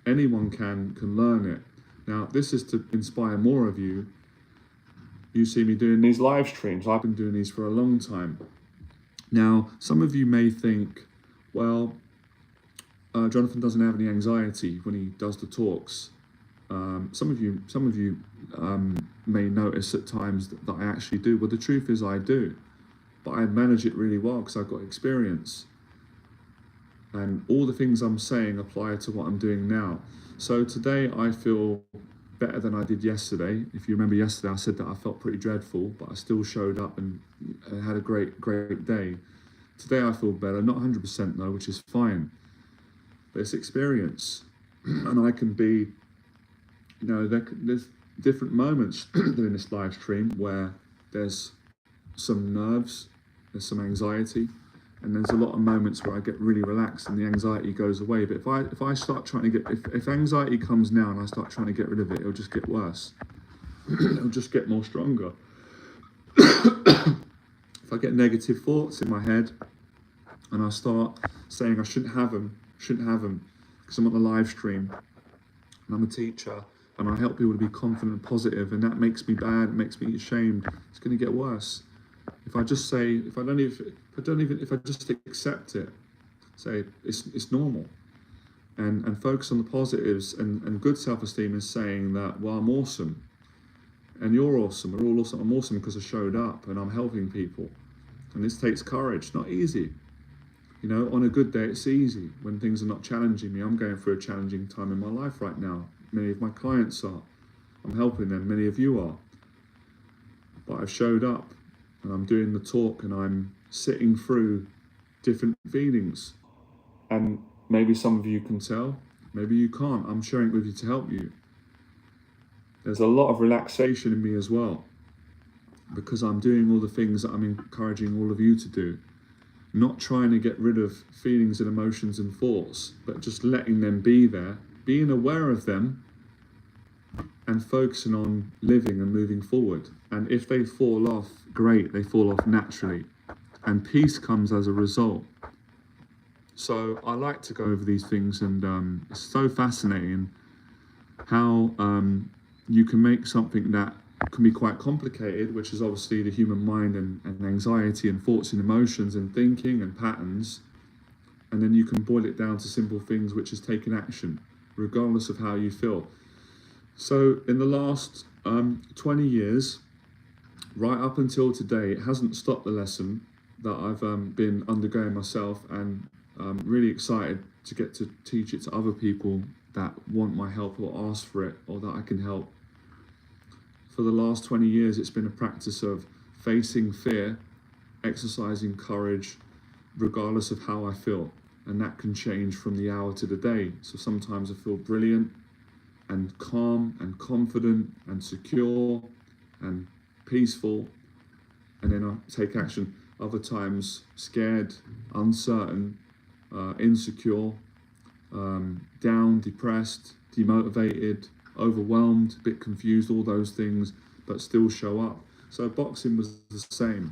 Anyone can learn it. Now, this is to inspire more of you. You see me doing these live streams. I've been doing these for a long time. Now, some of you may think, well, Jonathan doesn't have any anxiety when he does the talks. Some of you may notice at times that I actually do. Well, the truth is I do, but I manage it really well because I've got experience. And all the things I'm saying apply to what I'm doing now. So today I feel better than I did yesterday. If you remember yesterday, I said that I felt pretty dreadful, but I still showed up and had a great day. Today I feel better, not 100% though, which is fine. But it's experience. And I can be, there's different moments during this live stream where there's some nerves, there's some anxiety, and there's a lot of moments where I get really relaxed and the anxiety goes away. But if I start trying to get, if anxiety comes now and I start trying to get rid of it, it'll just get worse. It'll just get more stronger. If I get negative thoughts in my head and I start saying I shouldn't have them, because I'm on the live stream and I'm a teacher and I help people to be confident and positive, and that makes me bad, it makes me ashamed, it's going to get worse. If I just say, if I just accept it, say it's normal, and focus on the positives, and good self-esteem is saying that, well, I'm awesome, and you're awesome, we're all awesome. I'm awesome because I showed up and I'm helping people, and this takes courage. Not easy, on a good day it's easy. When things are not challenging me, I'm going through a challenging time in my life right now. Many of my clients are, I'm helping them, many of you are, but I've showed up. And I'm doing the talk and I'm sitting through different feelings. And maybe some of you can tell, maybe you can't. I'm sharing it with you to help you. There's a lot of relaxation in me as well, because I'm doing all the things that I'm encouraging all of you to do. Not trying to get rid of feelings and emotions and thoughts, but just letting them be there, being aware of them, and focusing on living and moving forward. And if they fall off, great, they fall off naturally. And peace comes as a result. So I like to go over these things, and it's so fascinating how you can make something that can be quite complicated, which is obviously the human mind and anxiety and thoughts and emotions and thinking and patterns. And then you can boil it down to simple things, which is taking action, regardless of how you feel. So in the last 20 years, right up until today, it hasn't stopped the lesson that I've been undergoing myself, and I'm really excited to get to teach it to other people that want my help or ask for it, or that I can help. For the last 20 years, it's been a practice of facing fear, exercising courage, regardless of how I feel. And that can change from the hour to the day. So sometimes I feel brilliant and calm and confident and secure and peaceful, and then I take action. Other times scared, uncertain, insecure, down, depressed, demotivated, overwhelmed, a bit confused, all those things, but still show up. So boxing was the same.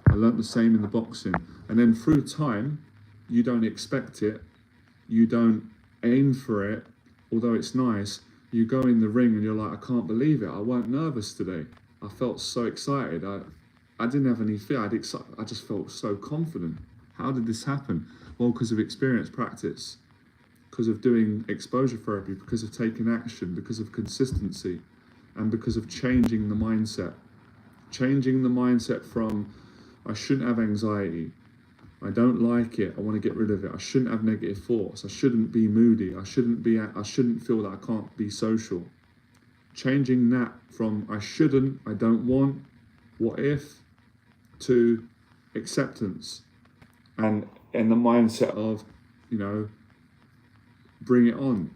I learnt the same in the boxing. And then through time, you don't expect it, you don't aim for it, although it's nice. You go in the ring and you're like, I can't believe it, I weren't nervous today. I felt so excited. I didn't have any fear. I just felt so confident. How did this happen? Well, because of experience, practice, because of doing exposure therapy, because of taking action, because of consistency, and because of changing the mindset. Changing the mindset from, I shouldn't have anxiety, I don't like it, I want to get rid of it, I shouldn't have negative thoughts, I shouldn't be moody, I shouldn't feel that I can't be social. Changing that from I shouldn't, I don't want, what if, to acceptance, and in the mindset of, bring it on.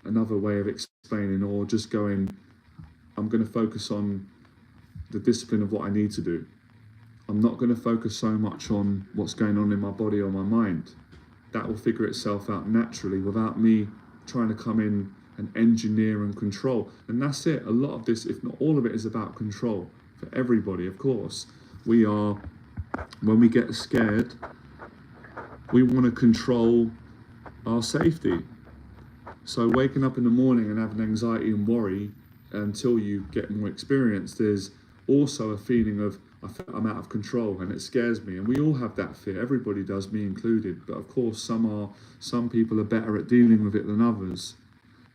Another way of explaining, or just going, I'm going to focus on the discipline of what I need to do. I'm not going to focus so much on what's going on in my body or my mind. That will figure itself out naturally without me trying to come in and engineer and control. And that's it. A lot of this, if not all of it, is about control for everybody, of course. When we get scared, we want to control our safety. So waking up in the morning and having anxiety and worry until you get more experience, there's also a feeling of, I'm out of control and it scares me. And we all have that fear. Everybody does, me included. But of course, some people are better at dealing with it than others.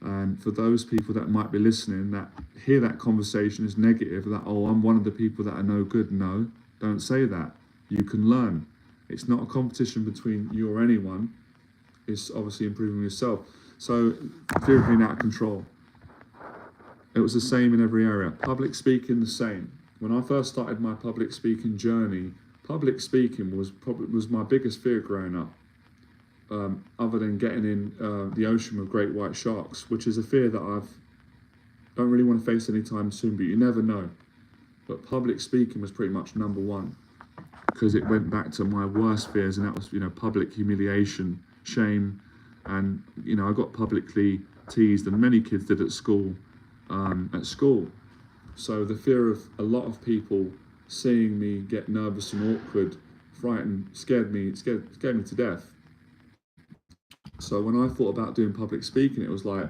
And for those people that might be listening that hear that conversation is negative, that, oh, I'm one of the people that are no good. No, don't say that. You can learn. It's not a competition between you or anyone. It's obviously improving yourself. So fear of being out of control. It was the same in every area. Public speaking, the same. When I first started my public speaking journey, public speaking was my biggest fear growing up. Other than getting in the ocean with great white sharks, which is a fear that don't really want to face anytime soon, but you never know. But public speaking was pretty much number one, because it went back to my worst fears, and that was, public humiliation, shame, and I got publicly teased, and many kids did at school. So the fear of a lot of people seeing me get nervous and awkward, frightened, scared me to death. So when I thought about doing public speaking, it was like,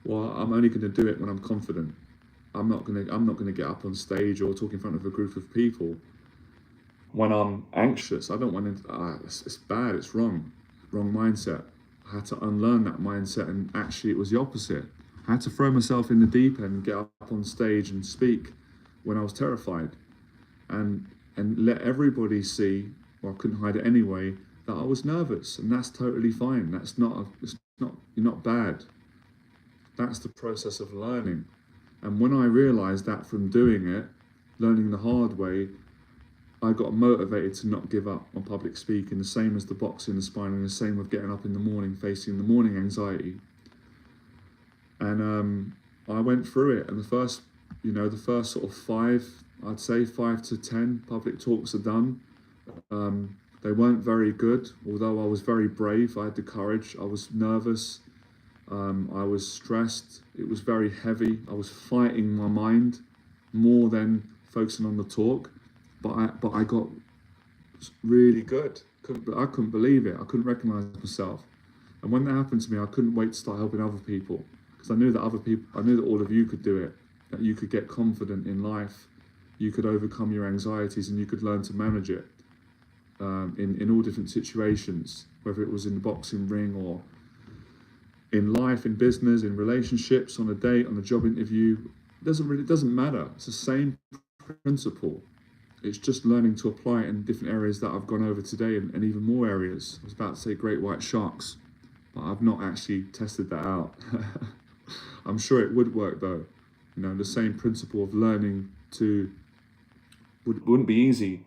well, I'm only going to do it when I'm confident. I'm not going to get up on stage or talk in front of a group of people when I'm anxious. I don't want to. It's bad. It's wrong mindset. I had to unlearn that mindset, and actually, it was the opposite. I had to throw myself in the deep end and get up on stage and speak when I was terrified, and let everybody see, or I couldn't hide it anyway, that I was nervous, and that's totally fine. You're not bad. That's the process of learning. And when I realized that from doing it, learning the hard way, I got motivated to not give up on public speaking, the same as the boxing, the sparring, the same with getting up in the morning, facing the morning anxiety. And I went through it, and the first sort of 5 to 10 public talks are done. They weren't very good, although I was very brave. I had the courage. I was nervous. I was stressed. It was very heavy. I was fighting my mind more than focusing on the talk. But I got really good. I couldn't believe it. I couldn't recognize myself. And when that happened to me, I couldn't wait to start helping other people, because I knew that all of you could do it. That you could get confident in life. You could overcome your anxieties, and you could learn to manage it. In all different situations, whether it was in the boxing ring or in life, in business, in relationships, on a date, on a job interview. It doesn't matter. It's the same principle. It's just learning to apply it in different areas that I've gone over today, and even more areas. I was about to say great white sharks, but I've not actually tested that out. I'm sure it would work though. The same principle of learning wouldn't be easy,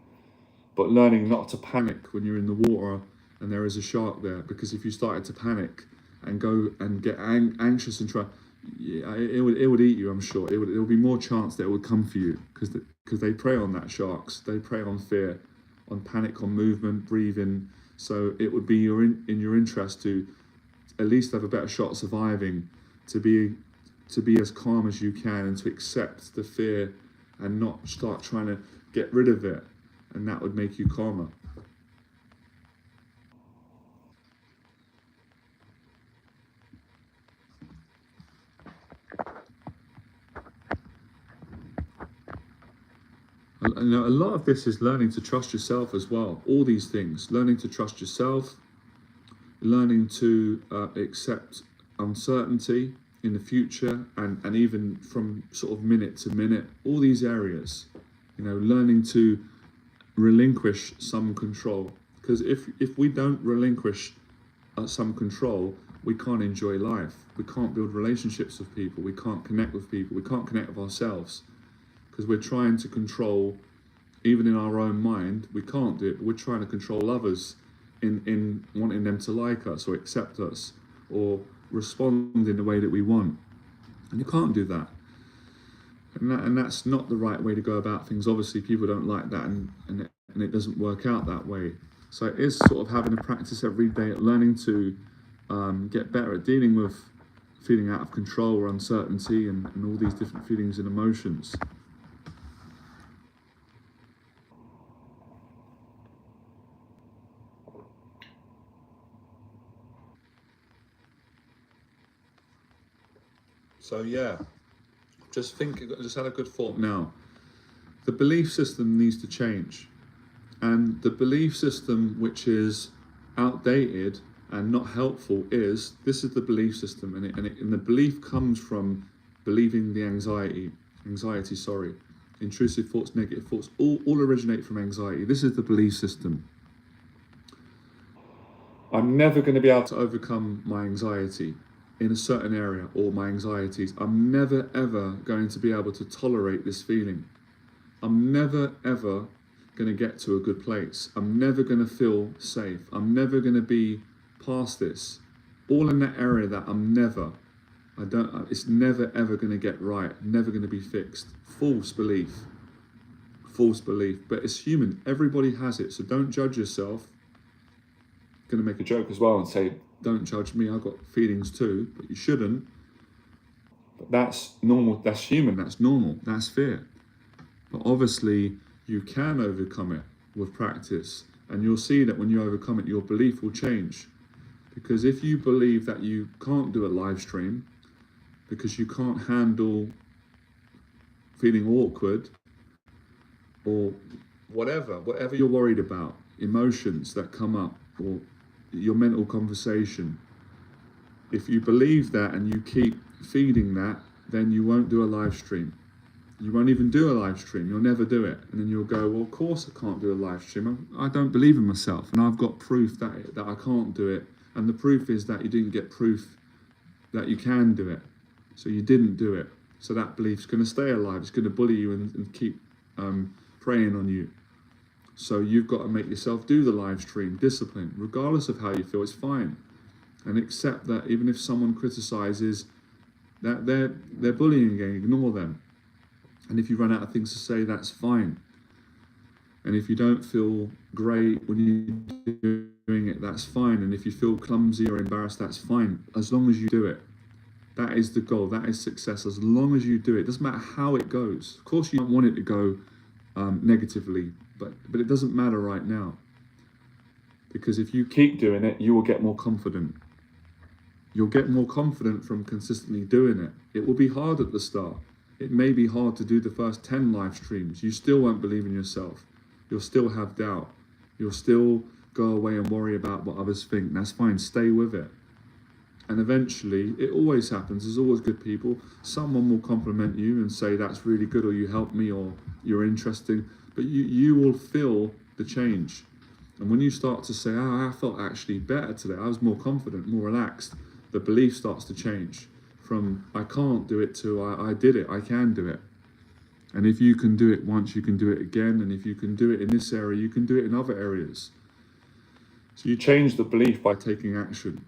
but learning not to panic when you're in the water and there is a shark there, because if you started to panic and go and get anxious and try, it would eat you. I'm sure there would be more chance that it would come for you, because they prey on that, sharks. They prey on fear, on panic, on movement, breathing. So it would be in your interest to at least have a better shot of surviving, to be as calm as you can, and to accept the fear and not start trying to get rid of it, and that would make you calmer. A lot of this is learning to trust yourself as well. All these things, learning to trust yourself, learning to accept uncertainty in the future, and even from sort of minute to minute, all these areas, learning to relinquish some control. Because if we don't relinquish some control, we can't enjoy life. We can't build relationships with people. We can't connect with people. We can't connect with ourselves, because we're trying to control, even in our own mind. We can't do it, but we're trying to control others in wanting them to like us or accept us or respond in the way that we want. And you can't do that. And that's not the right way to go about things. Obviously, people don't like that, and it doesn't work out that way. So it is sort of having a practice every day at learning to get better at dealing with feeling out of control or uncertainty and all these different feelings and emotions. So yeah, just had a good thought now. The belief system needs to change. And the belief system which is outdated and not helpful is, this is the belief system, and the belief comes from believing the anxiety, intrusive thoughts, negative thoughts, all originate from anxiety. This is the belief system. I'm never going to be able to overcome my anxiety in a certain area, or my anxieties. I'm never ever going to be able to tolerate this feeling. I'm never ever going to get to a good place. I'm never going to feel safe. I'm never going to be past this. All in that area that it's never ever going to get right, never going to be fixed. False belief. But it's human. Everybody has it. So don't judge yourself. I'm going to make a joke as well and say, don't judge me, I've got feelings too, but you shouldn't. But that's normal, that's human, that's normal, that's fear. But obviously you can overcome it with practice, and you'll see that when you overcome it, your belief will change. Because if you believe that you can't do a live stream because you can't handle feeling awkward, or whatever you're worried about, emotions that come up, or your mental conversation, if you believe that and you keep feeding that, then you won't do a live stream. You won't even do a live stream. You'll never do it. And then you'll go, well, of course I can't do a live stream. I don't believe in myself, and I've got proof that I can't do it. And the proof is that you didn't get proof that you can do it. So you didn't do it. So that belief's going to stay alive. It's going to bully you and keep preying on you. So you've got to make yourself do the live stream. Discipline, regardless of how you feel, it's fine. And accept that even if someone criticizes, that they're bullying again, ignore them. And if you run out of things to say, that's fine. And if you don't feel great when you're doing it, that's fine. And if you feel clumsy or embarrassed, that's fine. As long as you do it. That is the goal. That is success. As long as you do it. Doesn't matter how it goes. Of course, you don't want it to go negatively, but it doesn't matter right now. Because if you keep doing it, you will get more confident. You'll get more confident from consistently doing it. It will be hard at the start. It may be hard to do the first 10 live streams. You still won't believe in yourself. You'll still have doubt. You'll still go away and worry about what others think. That's fine. Stay with it. And eventually, it always happens. There's always good people. Someone will compliment you and say, that's really good, or you helped me, or you're interesting. But you will feel the change. And when you start to say, oh, I felt actually better today, I was more confident, more relaxed, the belief starts to change from I can't do it to I did it, I can do it. And if you can do it once, you can do it again. And if you can do it in this area, you can do it in other areas. So you change the belief by taking action.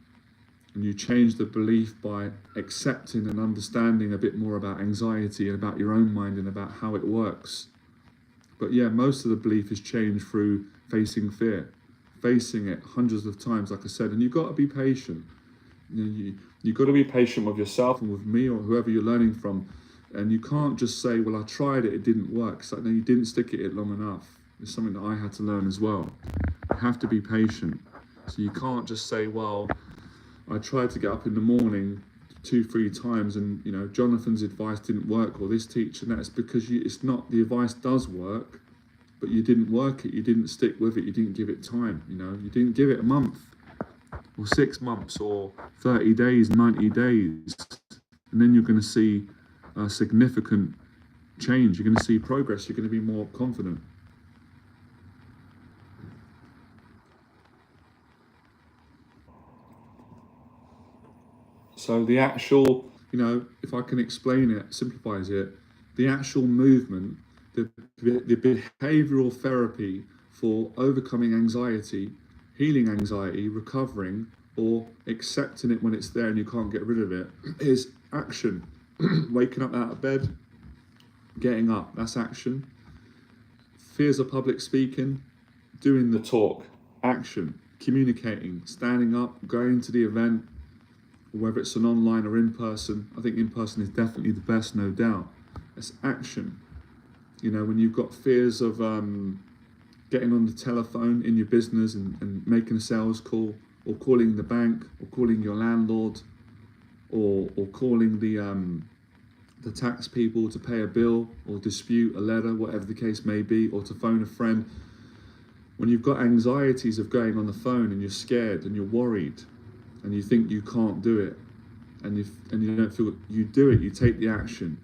And you change the belief by accepting and understanding a bit more about anxiety and about your own mind and about how it works. But yeah, most of the belief is changed through facing fear, facing it hundreds of times, like I said. And you've got to be patient. You've got to be patient with yourself and with me or whoever you're learning from. And you can't just say, well, I tried it, it didn't work. It's like, no, you didn't stick at it long enough. It's something that I had to learn as well. You have to be patient. So you can't just say, well, I tried to get up in the morning 2-3 times and, Jonathan's advice didn't work, or this teacher, and that's because it's not, the advice does work, but you didn't work it, you didn't stick with it, you didn't give it time, you didn't give it a month, or 6 months, or 30 days, 90 days, and then you're going to see a significant change, you're going to see progress, you're going to be more confident. So the actual, if I can explain it, simplifies it, the actual movement, the behavioral therapy for overcoming anxiety, healing anxiety, recovering, or accepting it when it's there and you can't get rid of it, is action. Waking up out of bed, getting up, that's action. Fears of public speaking, doing the talk, action. Communicating, standing up, going to the event, whether it's an online or in person. I think in person is definitely the best, no doubt. It's action. When you've got fears of getting on the telephone in your business and making a sales call, or calling the bank, or calling your landlord, or calling the tax people to pay a bill, or dispute a letter, whatever the case may be, or to phone a friend. When you've got anxieties of going on the phone and you're scared and you're worried, and you think you can't do it, and you don't feel, you do it. You take the action.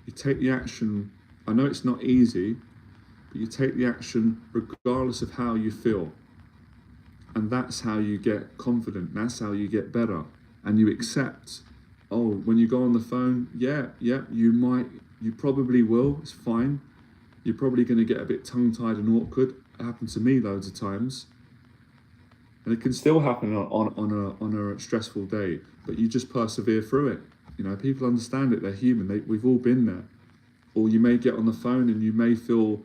You take the action. I know it's not easy, but you take the action regardless of how you feel. And that's how you get confident. That's how you get better. And you accept, oh, when you go on the phone, yeah, you probably will. It's fine. You're probably going to get a bit tongue-tied and awkward. It happened to me loads of times. And it can still happen on a stressful day, but you just persevere through it. You know, people understand it. They're human. We've all been there. Or you may get on the phone and you may feel,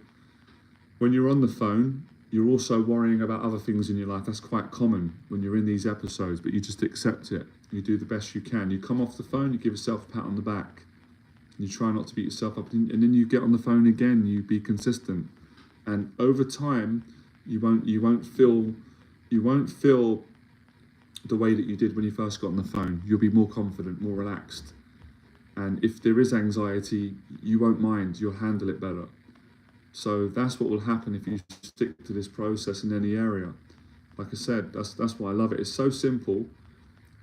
when you're on the phone, you're also worrying about other things in your life. That's quite common when you're in these episodes, but you just accept it. You do the best you can. You come off the phone, you give yourself a pat on the back. You try not to beat yourself up, and then you get on the phone again. You be consistent, and over time, you won't feel the way that you did when you first got on the phone. You'll be more confident, more relaxed, and if there is anxiety, you won't mind. You'll handle it better. So that's what will happen if you stick to this process in any area. Like I said, that's why I love it. It's so simple,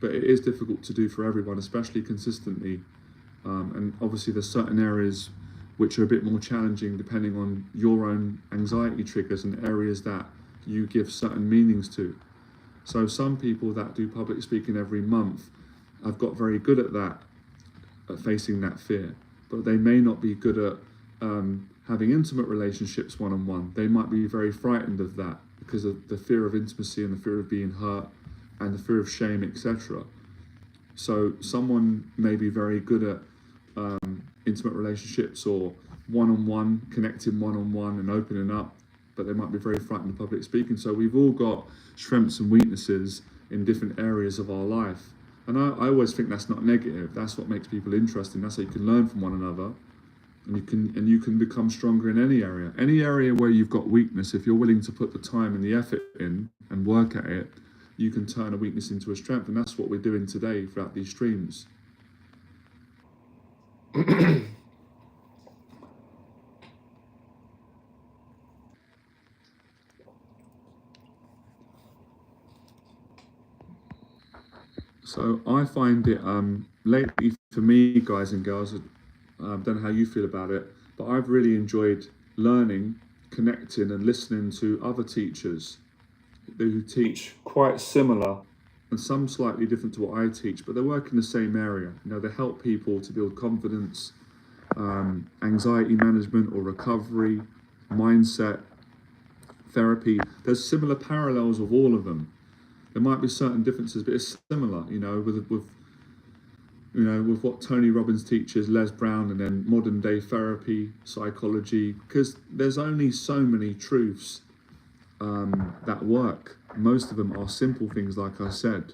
but it is difficult to do for everyone, especially consistently. And obviously there's certain areas which are a bit more challenging depending on your own anxiety triggers and areas that you give certain meanings to. So some people that do public speaking every month have got very good at that, at facing that fear, but they may not be good at having intimate relationships one-on-one. They might be very frightened of that because of the fear of intimacy and the fear of being hurt and the fear of shame, etc. So someone may be very good at intimate relationships or one-on-one, connecting one-on-one and opening up, but they might be very frightened of public speaking. So we've all got strengths and weaknesses in different areas of our life. And I always think that's not negative. That's what makes people interesting. That's how you can learn from one another. And you can become stronger in any area. Any area where you've got weakness, if you're willing to put the time and the effort in and work at it, you can turn a weakness into a strength. And that's what we're doing today throughout these streams. So I find it lately, for me, guys and girls, I don't know how you feel about it, but I've really enjoyed learning, connecting and listening to other teachers who teach quite similar and some slightly different to what I teach, but they work in the same area. You know, they help people to build confidence, anxiety management or recovery, mindset, therapy. There's similar parallels with all of them. There might be certain differences, but it's similar, you know, with what Tony Robbins teaches, Les Brown, and then modern day therapy, psychology, because there's only so many truths that work. Most of them are simple things, like I said.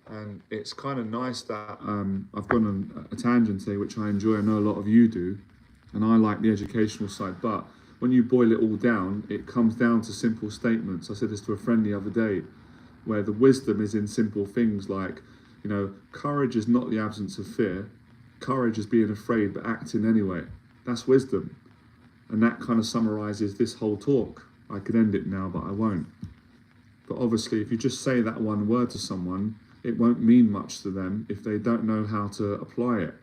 And it's kind of nice that I've gone on a tangent today, which I enjoy. I know a lot of you do, and I like the educational side, but when you boil it all down, it comes down to simple statements. I said this to a friend the other day, where the wisdom is in simple things like, you know, courage is not the absence of fear. Courage is being afraid but acting anyway. That's wisdom. And that kind of summarizes this whole talk. I could end it now, but I won't. But obviously, if you just say that one word to someone, it won't mean much to them if they don't know how to apply it.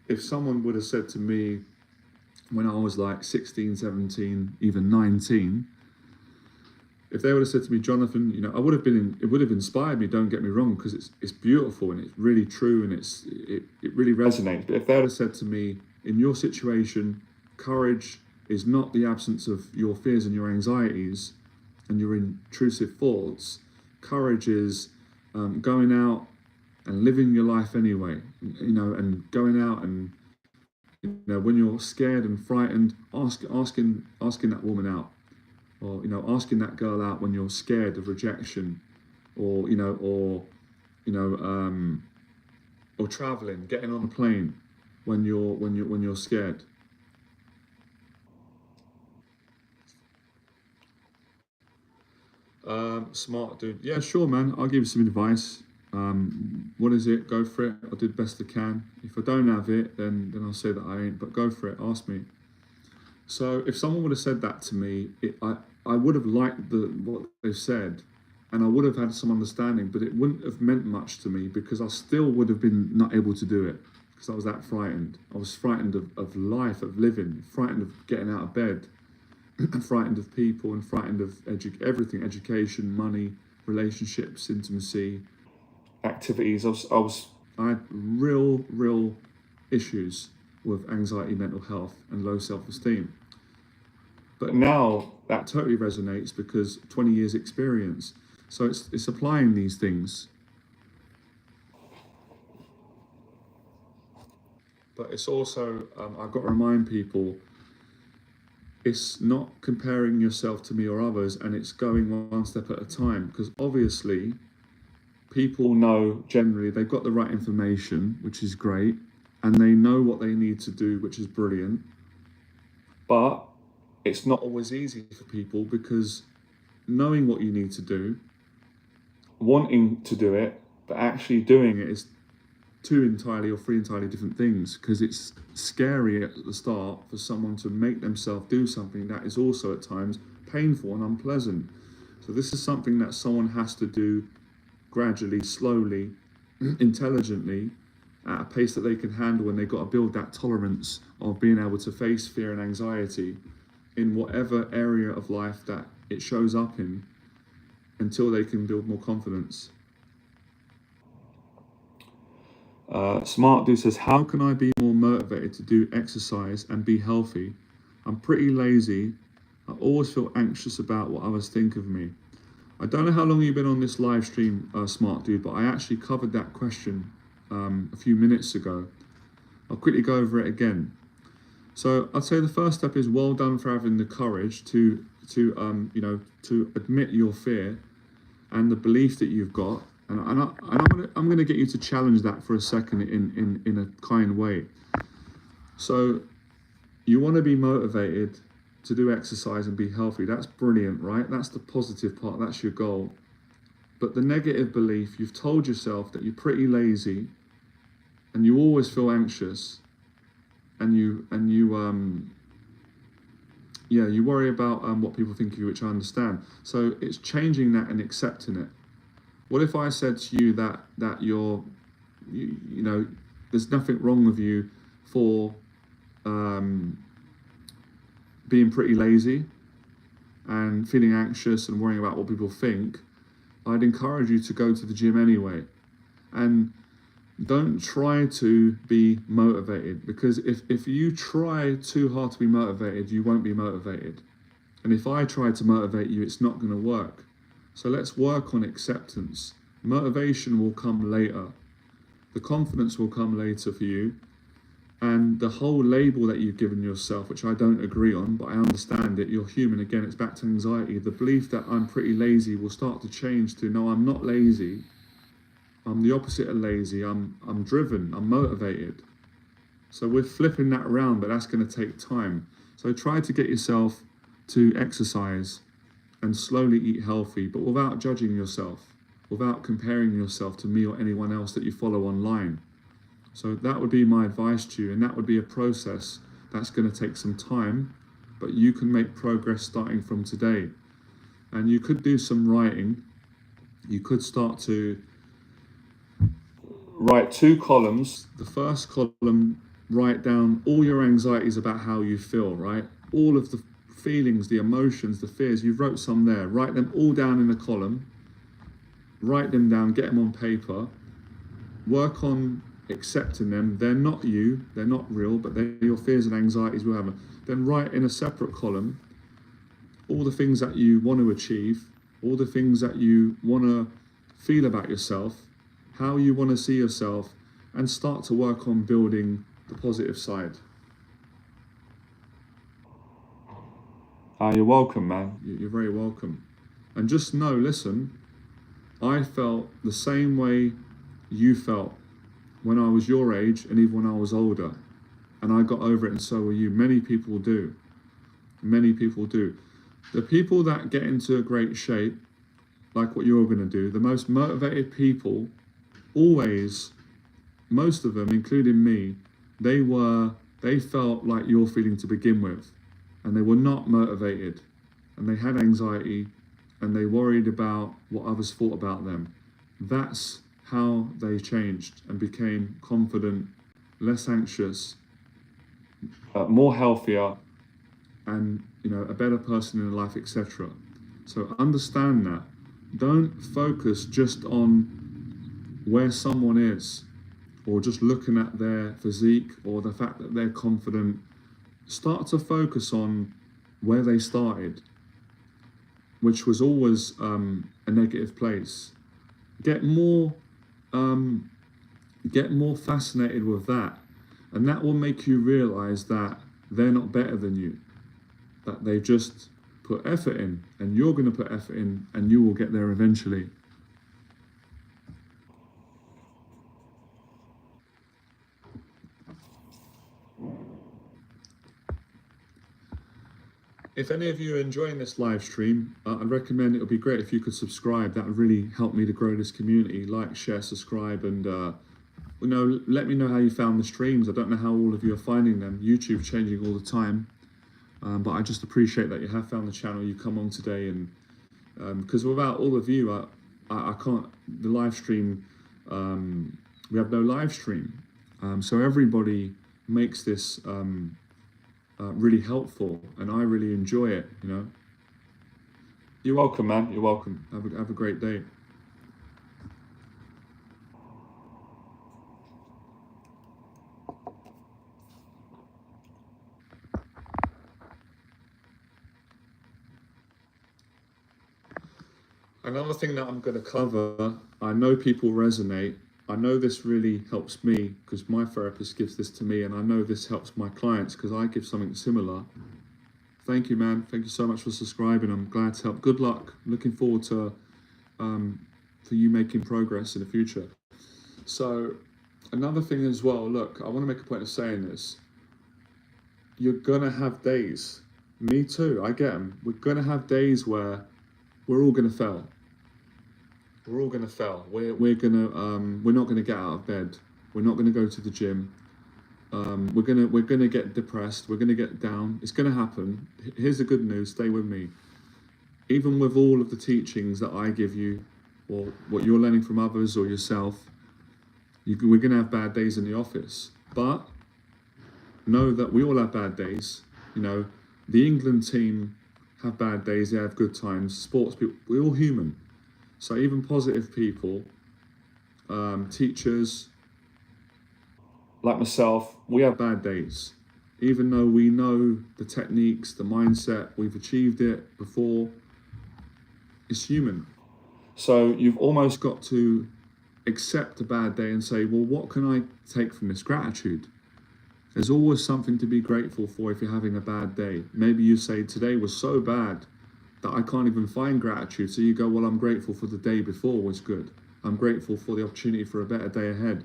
If someone would have said to me when I was like 16, 17, even 19, if they would have said to me, Jonathan, you know, it would have inspired me, don't get me wrong, because it's beautiful and it's really true and it really resonates. But if they would have said to me, in your situation, courage is not the absence of your fears and your anxieties and your intrusive thoughts. Courage is going out and living your life anyway, you know, and going out and, you know, when you're scared and frightened, asking that woman out, or, you know, asking that girl out when you're scared of rejection, or traveling, getting on a plane when you're scared. Smart dude. Yeah, sure, man. I'll give you some advice. What is it? Go for it. I'll do the best I can. If I don't have it, then I'll say that I ain't. But go for it. Ask me. So if someone would have said that to me, I would have liked what they've said, and I would have had some understanding, but it wouldn't have meant much to me because I still would have been not able to do it because I was that frightened. I was frightened of life, of living, frightened of getting out of bed, and frightened of people, and frightened of everything: education, money, relationships, intimacy, activities. I had real issues with anxiety, mental health, and low self-esteem. But now that totally resonates because 20 years experience. So it's applying these things. But it's also, I've got to remind people, it's not comparing yourself to me or others, and it's going one step at a time. Because obviously, people know generally they've got the right information, which is great, and they know what they need to do, which is brilliant. But it's not always easy for people because knowing what you need to do, wanting to do it, but actually doing it is two entirely or three entirely different things, because it's scary at the start for someone to make themselves do something that is also at times painful and unpleasant. So this is something that someone has to do gradually, slowly, intelligently, at a pace that they can handle, and they've got to build that tolerance of being able to face fear and anxiety in whatever area of life that it shows up in, until they can build more confidence. Smart Dude says, how can I be more motivated to do exercise and be healthy? I'm pretty lazy. I always feel anxious about what others think of me. I don't know how long you've been on this live stream, Smart Dude, but I actually covered that question a few minutes ago. I'll quickly go over it again. So I'd say the first step is well done for having the courage to admit your fear and the belief that you've got. And I'm gonna get you to challenge that for a second in a kind way. So you want to be motivated to do exercise and be healthy. That's brilliant, right? That's the positive part. That's your goal. But the negative belief, you've told yourself that you're pretty lazy, and you always feel anxious, and you worry about what people think of you, which I understand. So it's changing that and accepting it. What if I said to you that there's nothing wrong with you for being pretty lazy and feeling anxious and worrying about what people think? I'd encourage you to go to the gym anyway. And don't try to be motivated, because if you try too hard to be motivated, you won't be motivated. And if I try to motivate you, it's not going to work. So let's work on acceptance. Motivation will come later. The confidence will come later for you. And the whole label that you've given yourself, which I don't agree on, but I understand it, you're human. Again, it's back to anxiety. The belief that I'm pretty lazy will start to change to, no, I'm not lazy. I'm the opposite of lazy. I'm driven. I'm motivated. So we're flipping that around, but that's going to take time. So try to get yourself to exercise and slowly eat healthy, but without judging yourself, without comparing yourself to me or anyone else that you follow online. So that would be my advice to you, and that would be a process that's going to take some time, but you can make progress starting from today. And you could do some writing. You could start to write 2 columns. The first column, write down all your anxieties about how you feel, right? All of the feelings, the emotions, the fears. You wrote some there. Write them all down in a column. Write them down, get them on paper. Work on accepting them. They're not you, they're not real, but they're your fears and anxieties will have. Then write in a separate column all the things that you want to achieve, all the things that you want to feel about yourself, how you want to see yourself, and start to work on building the positive side. You're welcome, man. You're very welcome. And just know, listen, I felt the same way you felt when I was your age and even when I was older. And I got over it, and so will you. Many people do. Many people do. The people that get into a great shape, like what you're going to do, the most motivated people, always, most of them, including me, they felt like you're feeling to begin with, and they were not motivated. and they had anxiety and they worried about what others thought about them. That's how they changed and became confident, less anxious, more healthier, and a better person in life, etc. So understand that. Don't focus just on where someone is, or just looking at their physique or the fact that they're confident. Start to focus on where they started, which was always a negative place. Get more fascinated with that, and that will make you realize that they're not better than you, that they've just put effort in, and you're going to put effort in, and you will get there eventually. If any of you are enjoying this live stream, I'd recommend it would be great if you could subscribe. That would really help me to grow this community. Like, share, subscribe, and let me know how you found the streams. I don't know how all of you are finding them. YouTube's changing all the time, but I just appreciate that you have found the channel. You come on today, and because without all of you, I can't. The live stream, we have no live stream, so everybody makes this. Really helpful, and I really enjoy it. You're welcome, man. You're welcome. Have a great day. Another thing that I'm going to cover, I know people resonate. I know this really helps me because my therapist gives this to me, and I know this helps my clients because I give something similar. Thank you, man. Thank you so much for subscribing. I'm glad to help. Good luck. Looking forward to for you making progress in the future. So another thing as well, look, I want to make a point of saying this. You're going to have days. Me too. I get them. We're going to have days where we're all going to fail. We're all going to fail. We're not going to get out of bed. We're not going to go to the gym. We're gonna get depressed. We're gonna get down. It's gonna happen. Here's the good news. Stay with me. Even with all of the teachings that I give you, or what you're learning from others or yourself, we're gonna have bad days in the office. But know that we all have bad days. The England team have bad days. They have good times. Sports people. We're all human. So even positive people, teachers, like myself, we have bad days. Even though we know the techniques, the mindset, we've achieved it before, it's human. So you've almost got to accept a bad day and say, well, what can I take from this? Gratitude. There's always something to be grateful for if you're having a bad day. Maybe you say, today was so bad that I can't even find gratitude. So you go, well, I'm grateful for the day before was good. I'm grateful for the opportunity for a better day ahead.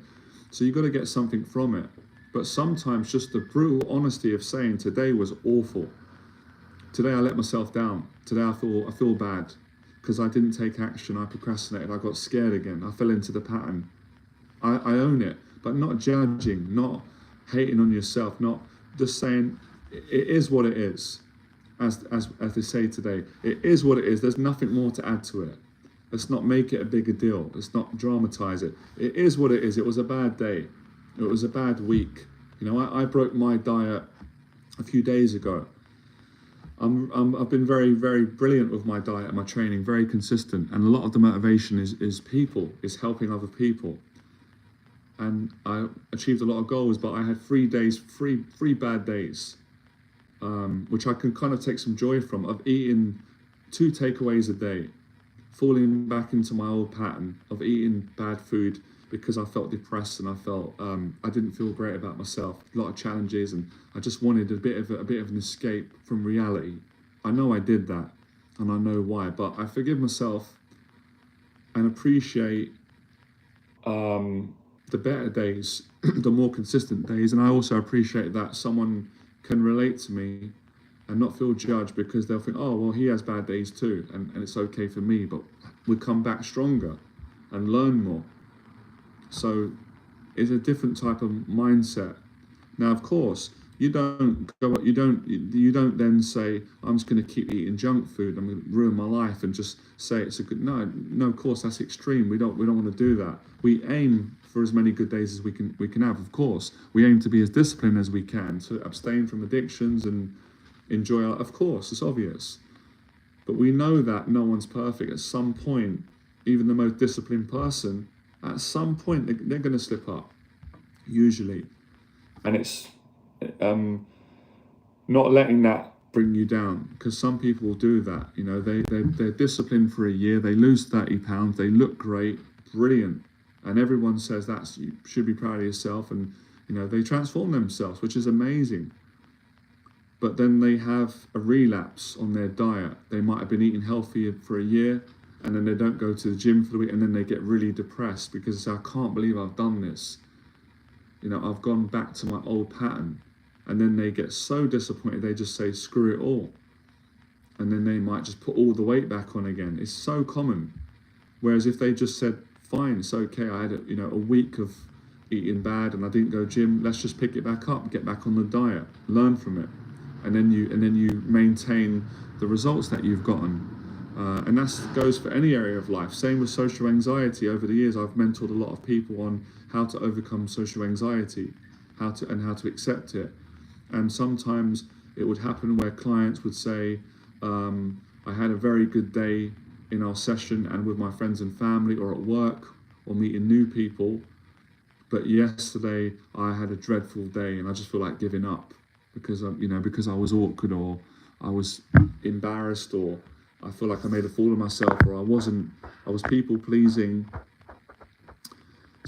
So you've got to get something from it. But sometimes just the brutal honesty of saying today was awful. Today I let myself down. Today I feel bad because I didn't take action. I procrastinated. I got scared again. I fell into the pattern. I own it, but not judging, not hating on yourself, not just saying it is what it is. As they say today, it is what it is. There's nothing more to add to it. Let's not make it a bigger deal. Let's not dramatize it. It is what it is. It was a bad day. It was a bad week. I broke my diet a few days ago. I've been very, very brilliant with my diet and my training, very consistent. And a lot of the motivation is people, is helping other people. And I achieved a lot of goals, but I had 3 bad days. Which I can kind of take some joy from, of eating 2 takeaways a day, falling back into my old pattern of eating bad food because I felt depressed and I felt I didn't feel great about myself. A lot of challenges, and I just wanted a bit of an escape from reality. I know I did that, and I know why. But I forgive myself and appreciate the better days, the more consistent days, and I also appreciate that someone can relate to me and not feel judged because they'll think, oh, well, he has bad days too, and it's okay for me, but we come back stronger and learn more. So it's a different type of mindset. Now, of course, you don't then say, I'm just going to keep eating junk food, I'm going to ruin my life, and just say it's a good, no, of course that's extreme. We don't want to do that. We aim for as many good days as we can have. Of course we aim to be as disciplined as we can, to abstain from addictions and enjoy our, of course it's obvious. But we know that no one's perfect. At some point, even the most disciplined person, at some point they're going to slip up, usually. And it's not letting that bring you down, because some people will do that. They're disciplined for a year, they lose 30 pounds, they look great, brilliant, and everyone says you should be proud of yourself, and they transform themselves, which is amazing. But then they have a relapse on their diet. They might have been eating healthy for a year, and then they don't go to the gym for the week, and then they get really depressed because they say, I can't believe I've done this. I've gone back to my old pattern. And then they get so disappointed, they just say, screw it all. And then they might just put all the weight back on again. It's so common. Whereas if they just said, fine, it's okay, I had a week of eating bad and I didn't go gym, let's just pick it back up, get back on the diet, learn from it. And then you maintain the results that you've gotten. And that goes for any area of life. Same with social anxiety. Over the years, I've mentored a lot of people on how to overcome social anxiety, how to accept it. And sometimes it would happen where clients would say, I had a very good day in our session and with my friends and family, or at work, or meeting new people, but yesterday I had a dreadful day and I just feel like giving up because I was awkward, or I was embarrassed, or I feel like I made a fool of myself, or I was people pleasing.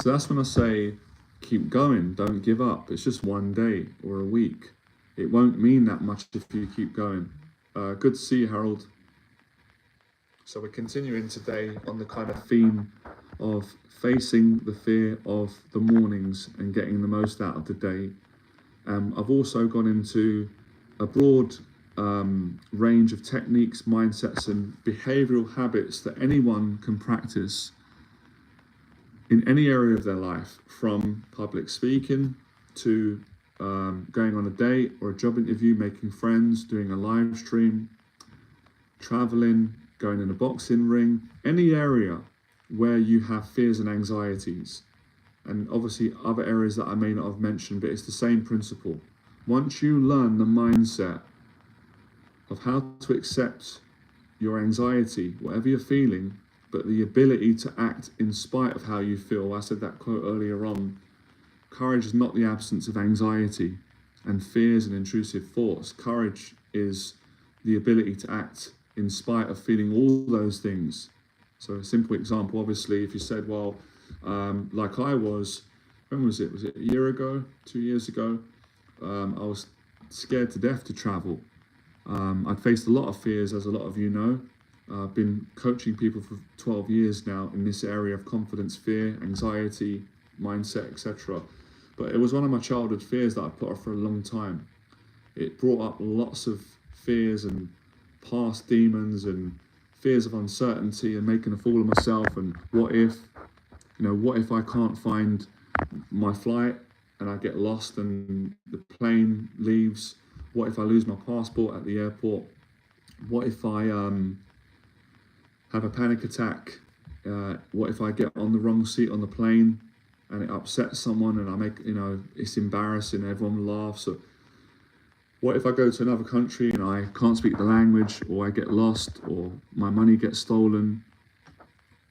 So that's when I say, keep going, don't give up. It's just one day or a week. It won't mean that much if you keep going. Good to see you, Harold. So we're continuing today on the kind of theme of facing the fear of the mornings and getting the most out of the day. I've also gone into a broad range of techniques, mindsets, and behavioral habits that anyone can practice in any area of their life, from public speaking to going on a date or a job interview, making friends, doing a live stream, traveling, going in a boxing ring, any area where you have fears and anxieties. And obviously other areas that I may not have mentioned, but it's the same principle. Once you learn the mindset of how to accept your anxiety, whatever you're feeling, but the ability to act in spite of how you feel. I said that quote earlier on. Courage is not the absence of anxiety and fears and intrusive thoughts. Courage is the ability to act in spite of feeling all those things. So a simple example, obviously, if you said, well, like I was, when was it? Was it a year ago, 2 years ago? I was scared to death to travel. I'd faced a lot of fears, as a lot of you know. I've been coaching people for 12 years now in this area of confidence, fear, anxiety, mindset, etc. But it was one of my childhood fears that I put off for a long time. It brought up lots of fears and past demons and fears of uncertainty and making a fool of myself, and what if I can't find my flight and I get lost and the plane leaves? What if I lose my passport at the airport? What if I have a panic attack? What if I get on the wrong seat on the plane and it upsets someone and I make, it's embarrassing, everyone laughs? Or what if I go to another country and I can't speak the language, or I get lost, or my money gets stolen?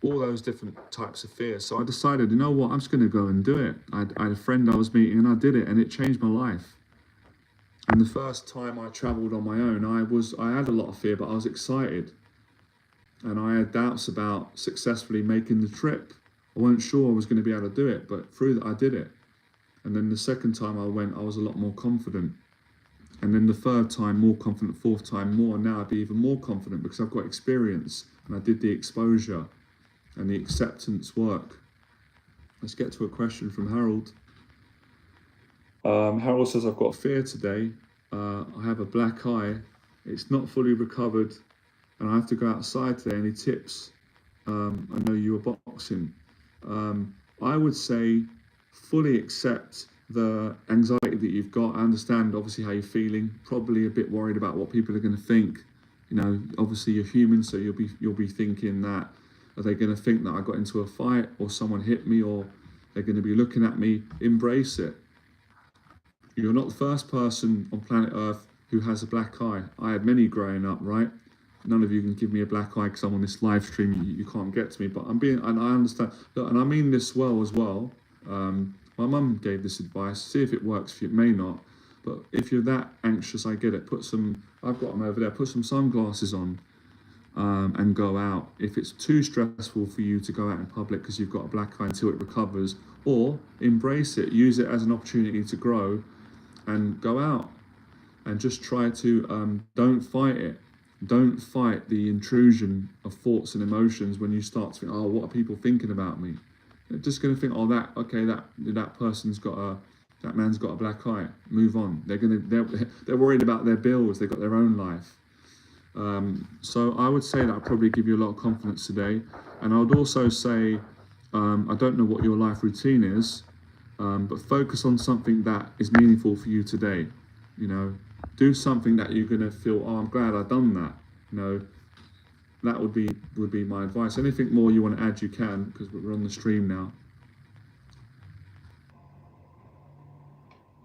All those different types of fears. So I decided, you know what, I'm just going to go and do it. I had a friend I was meeting and I did it, and it changed my life. And the first time I traveled on my own, I had a lot of fear, but I was excited. And I had doubts about successfully making the trip. I wasn't sure I was going to be able to do it, but through that I did it. And then the second time I went, I was a lot more confident. And then the third time, more confident, fourth time, more. And now I'd be even more confident because I've got experience and I did the exposure and the acceptance work. Let's get to a question from Harold. Harold says, I've got fear today. I have a black eye. It's not fully recovered and I have to go outside today. Any tips? I know you were boxing. I would say fully accept the anxiety that you've got. I understand obviously how you're feeling, probably a bit worried about what people are going to think. You know, obviously you're human, so you'll be thinking that, are they going to think that I got into a fight or someone hit me, or they're going to be looking at me? Embrace it. You're not the first person on planet Earth who has a black eye. I had many growing up, right? None of you can give me a black eye because I'm on this live stream. You can't get to me, but and I understand. Look, and I mean this well as well. My mum gave this advice. See if it works for you. It may not, but if you're that anxious, I get it. I've got them over there. Put some sunglasses on, and go out. If it's too stressful for you to go out in public because you've got a black eye until it recovers, or embrace it, use it as an opportunity to grow, and go out and just try to don't fight it. Don't fight the intrusion of thoughts and emotions when you start to think, oh, what are people thinking about me? They're just going to think, oh, that man's got a black eye. Move on. They're worried about their bills. They've got their own life. So I would say that I'll probably give you a lot of confidence today. And I would also say, I don't know what your life routine is, but focus on something that is meaningful for you today. You know, do something that you're going to feel, oh, I'm glad I've done that. You know, that would be my advice. Anything more you want to add, you can, because we're on the stream now.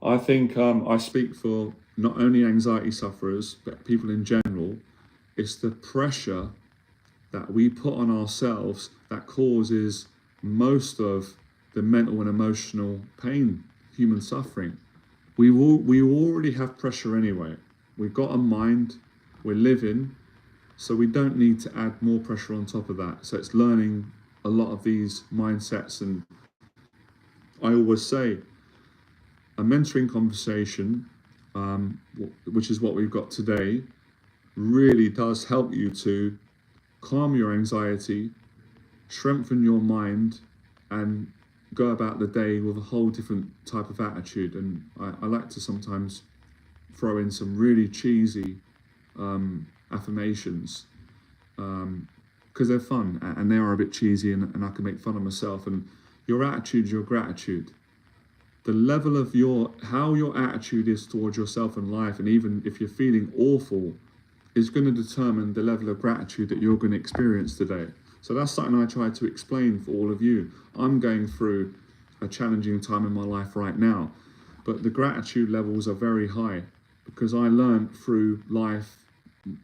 I think I speak for not only anxiety sufferers, but people in general. It's the pressure that we put on ourselves that causes most of the mental and emotional pain, human suffering. We already have pressure anyway. We've got a mind, we're living, so we don't need to add more pressure on top of that. So it's learning a lot of these mindsets. And I always say, a mentoring conversation, which is what we've got today, really does help you to calm your anxiety, strengthen your mind, and go about the day with a whole different type of attitude. And I like to sometimes throw in some really cheesy affirmations because they're fun and they are a bit cheesy, and I can make fun of myself. And your attitude, your gratitude, the level of how your attitude is towards yourself and life, and even if you're feeling awful, is going to determine the level of gratitude that you're going to experience today. So that's something I try to explain for all of you. I'm going through a challenging time in my life right now, but the gratitude levels are very high because I learned through life,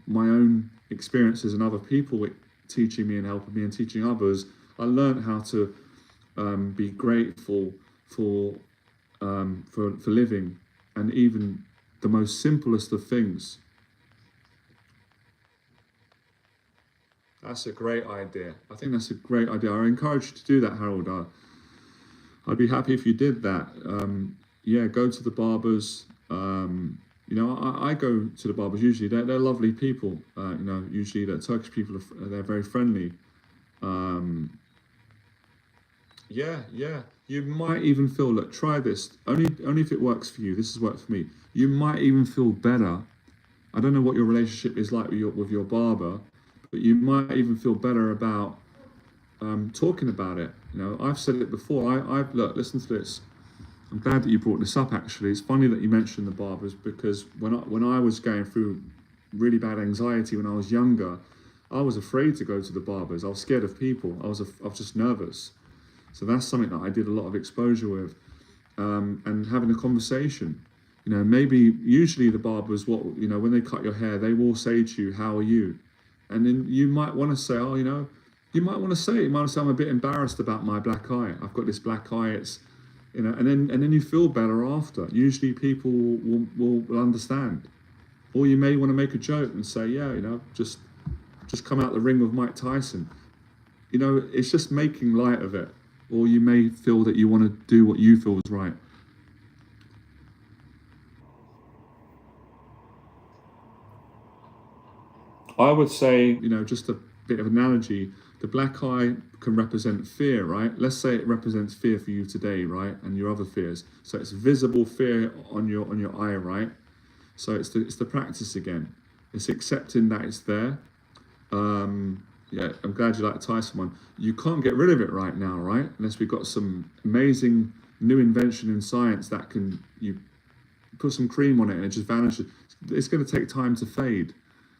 my own experiences and other people teaching me and helping me and teaching others. I learned how to be grateful for living, and even the most simplest of things. That's a great idea. I think that's a great idea. I encourage you to do that, Harold. I'd be happy if you did that. Yeah, go to the barbers. You know, I go to the barbers usually. They're lovely people. You know, usually the Turkish people they're very friendly. Yeah. You might even feel, look, try this. Only if it works for you. This has worked for me. You might even feel better. I don't know what your relationship is like with your barber, but you might even feel better about talking about it. You know, I've said it before. Look, listen to this. I'm glad that you brought this up. Actually, it's funny that you mentioned the barbers, because when I was going through really bad anxiety when I was younger, I was afraid to go to the barbers. I was scared of people. I was just nervous. So that's something that I did a lot of exposure with, and having a conversation. You know, maybe usually the barbers, when they cut your hair, they will say to you, "How are you?" And then you might want to say, "Oh, you might want to say, I'm a bit embarrassed about my black eye. I've got this black eye. It's, and then you feel better after. Usually people will understand. Or you may want to make a joke and say, "Yeah, just come out the ring with Mike Tyson." It's just making light of it. Or you may feel that you want to do what you feel is right. I would say, just a bit of analogy, the black eye can represent fear, right? Let's say it represents fear for you today, right? And your other fears. So it's visible fear on your eye, right? So it's the practice again. It's accepting that it's there. Yeah, I'm glad you like the Tyson one. You can't get rid of it right now, right? Unless we've got some amazing new invention in science that can, you put some cream on it and it just vanishes. It's going to take time to fade.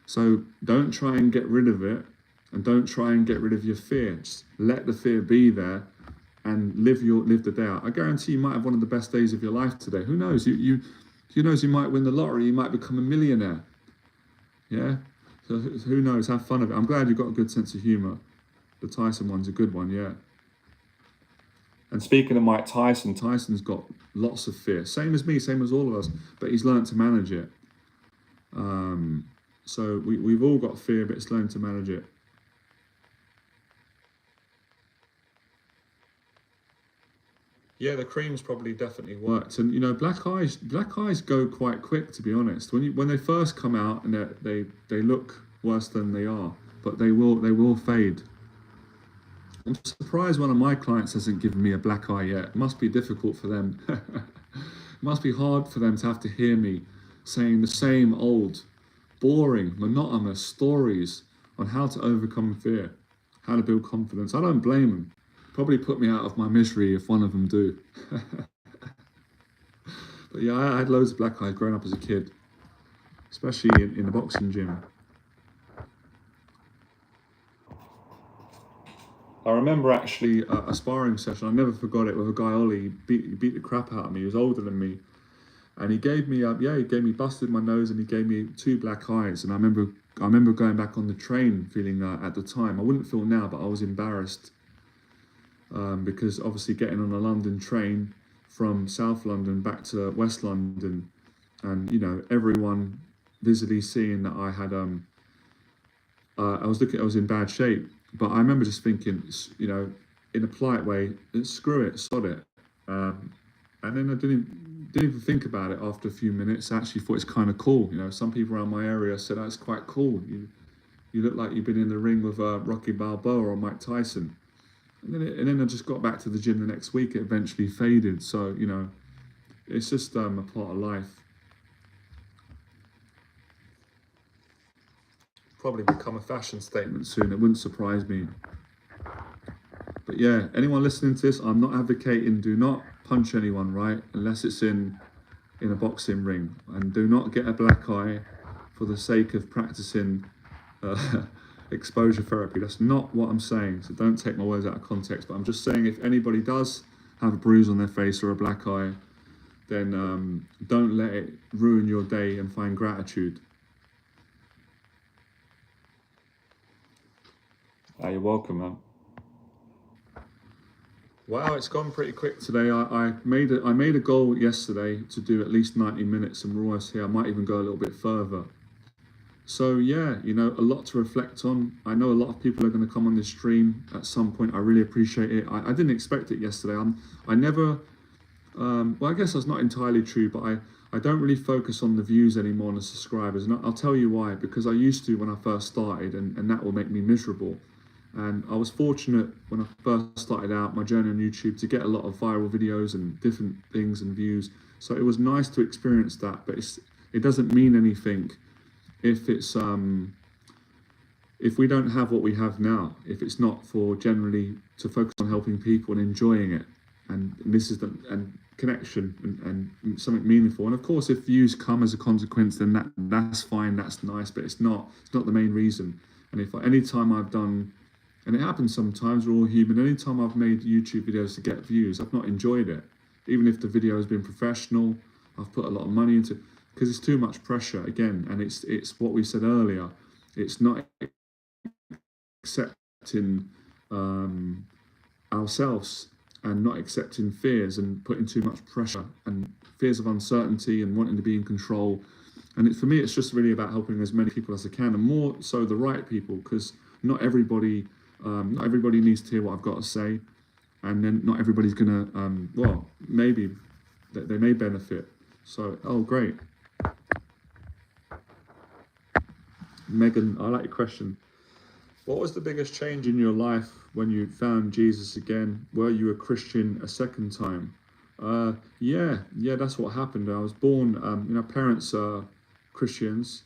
So don't try and get rid of it, and don't try and get rid of your fear. Just let the fear be there and live the day out. I guarantee you might have one of the best days of your life today. Who knows? Who knows? You might win the lottery. You might become a millionaire. Yeah. So who knows? Have fun of it. I'm glad you've got a good sense of humor. The Tyson one's a good one. Yeah. And speaking of Mike Tyson, Tyson's got lots of fear. Same as me, same as all of us. But he's learned to manage it. So we've all got fear, but it's learned to manage it. Yeah, the cream's probably definitely worked, and black eyes go quite quick, to be honest. When they first come out, and they look worse than they are, but they will fade. I'm surprised one of my clients hasn't given me a black eye yet. It must be difficult for them. It must be hard for them to have to hear me saying the same old, boring, monotonous stories on how to overcome fear, how to build confidence. I don't blame them. Probably put me out of my misery if one of them do. But yeah, I had loads of black eyes growing up as a kid, especially in the boxing gym. I remember actually a sparring session, I never forgot it, with a guy, Ollie. He beat the crap out of me. He was older than me. And he gave me, busted my nose, and he gave me 2 black eyes. And I remember going back on the train feeling, at the time, I wouldn't feel now, but I was embarrassed. Because obviously getting on a London train from South London back to West London, and everyone visibly seeing that I had I was in bad shape. But I remember just thinking, in a polite way, screw it, sod it. And then I didn't even think about it after a few minutes. I actually thought it's kind of cool. Some people around my area said, "Oh, it's quite cool. You look like you've been in the ring with Rocky Balboa or Mike Tyson." And then I just got back to the gym the next week. It eventually faded. So, it's just a part of life. Probably become a fashion statement soon. It wouldn't surprise me. But yeah, anyone listening to this, I'm not advocating, do not punch anyone, right? Unless it's in a boxing ring. And do not get a black eye for the sake of practicing exposure therapy. That's not what I'm saying, so don't take my words out of context. But I'm just saying, if anybody does have a bruise on their face or a black eye, then don't let it ruin your day, and find gratitude. You're welcome, man. Wow, it's gone pretty quick today. I made a goal yesterday to do at least 90 minutes, and we're almost here. I might even go a little bit further. So yeah, a lot to reflect on. I know a lot of people are going to come on this stream at some point. I really appreciate it. I didn't expect it yesterday. I never, well, I guess that's not entirely true, but I don't really focus on the views anymore and the subscribers. And I'll tell you why, because I used to when I first started, and that will make me miserable. And I was fortunate when I first started out my journey on YouTube to get a lot of viral videos and different things and views. So it was nice to experience that, but it doesn't mean anything if we don't have what we have now, if it's not for generally to focus on helping people and enjoying it, and this is and connection and something meaningful. And of course, if views come as a consequence, then that's fine, that's nice, but it's not the main reason. And if any time I've done, and it happens sometimes, we're all human, any time I've made YouTube videos to get views, I've not enjoyed it, even if the video has been professional. I've put a lot of money into, because it's too much pressure again. And it's what we said earlier, it's not accepting ourselves, and not accepting fears, and putting too much pressure and fears of uncertainty and wanting to be in control. And for me, it's just really about helping as many people as I can, and more so the right people, because not everybody needs to hear what I've got to say, and then not everybody's gonna well, maybe they may benefit. So, oh great, Megan, I like your question. What was the biggest change in your life when you found Jesus again? Were you a Christian a second time? Yeah, that's what happened. I was born, parents are Christians.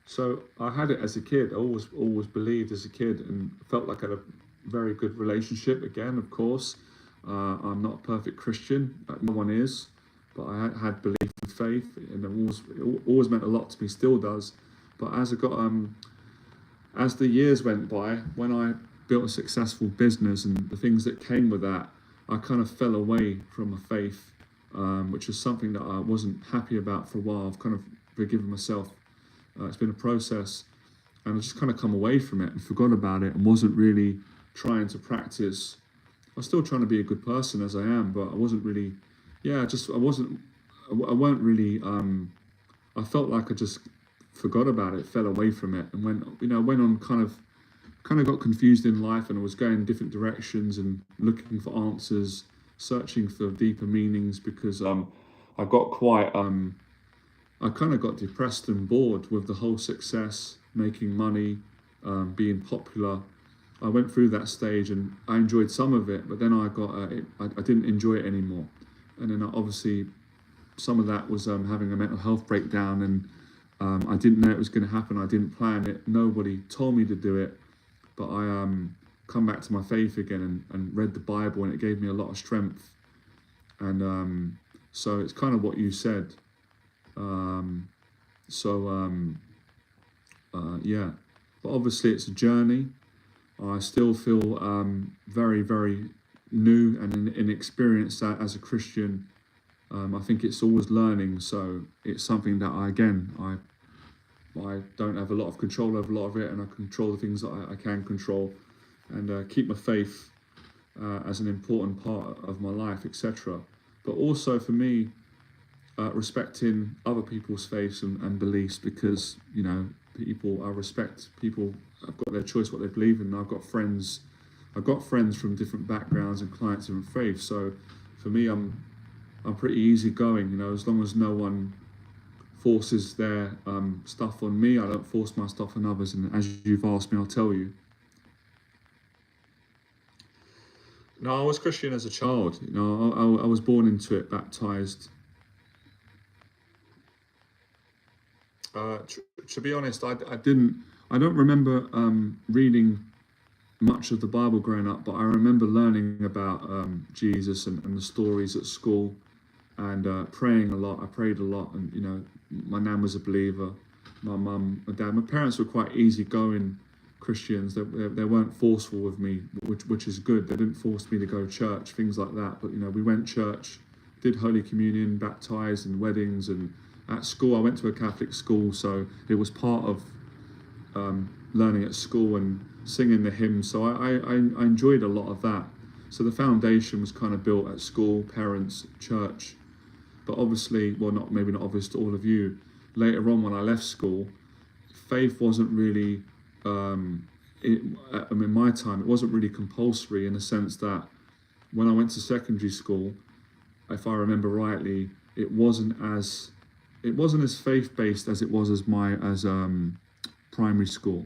So I had it as a kid. I always believed as a kid, and felt like I had a very good relationship again, of course. I'm not a perfect Christian. No one is, but I had belief and faith, and it always meant a lot to me. Still does. But as the years went by, when I built a successful business and the things that came with that, I kind of fell away from my faith, which is something that I wasn't happy about for a while. I've kind of forgiven myself. It's been a process, and I just kind of come away from it and forgot about it and wasn't really trying to practice. I was still trying to be a good person as I am, but I wasn't really, I weren't really, I felt like I just forgot about it, fell away from it, and went on kind of got confused in life, and I was going different directions and looking for answers, searching for deeper meanings because I got quite I kind of got depressed and bored with the whole success, making money, being popular. I went through that stage and I enjoyed some of it, but then I didn't enjoy it anymore, and then obviously some of that was having a mental health breakdown, and I didn't know it was going to happen. I didn't plan it. Nobody told me to do it, but I come back to my faith again and read the Bible, and it gave me a lot of strength. And so it's kind of what you said. Yeah, but obviously it's a journey. I still feel very, very new and inexperienced as a Christian. I think it's always learning, so it's something that I don't have a lot of control over a lot of it, and I control the things that I can control, and keep my faith as an important part of my life, etc. But also for me, respecting other people's faiths and beliefs, because I respect people. I've got their choice what they believe in. I've got friends from different backgrounds and clients of different faiths. So for me, I'm pretty easygoing. As long as no one forces their stuff on me, I don't force my stuff on others. And as you've asked me, I'll tell you. No, I was Christian as a child. I was born into it, baptized. To be honest, I don't remember reading much of the Bible growing up, but I remember learning about Jesus and the stories at school, and praying a lot. I prayed a lot, and my nan was a believer, my mum, my dad, my parents were quite easygoing Christians. They weren't forceful with me, which is good. They didn't force me to go to church, things like that. But we went to church, did Holy Communion, baptized, and weddings, and at school I went to a Catholic school, so it was part of learning at school and singing the hymns. So I enjoyed a lot of that. So the foundation was kind of built at school, parents, church. But obviously, well, maybe not obvious to all of you, later on when I left school, faith wasn't really, in my time, it wasn't really compulsory, in the sense that when I went to secondary school, if I remember rightly, it wasn't as faith-based as it was as primary school.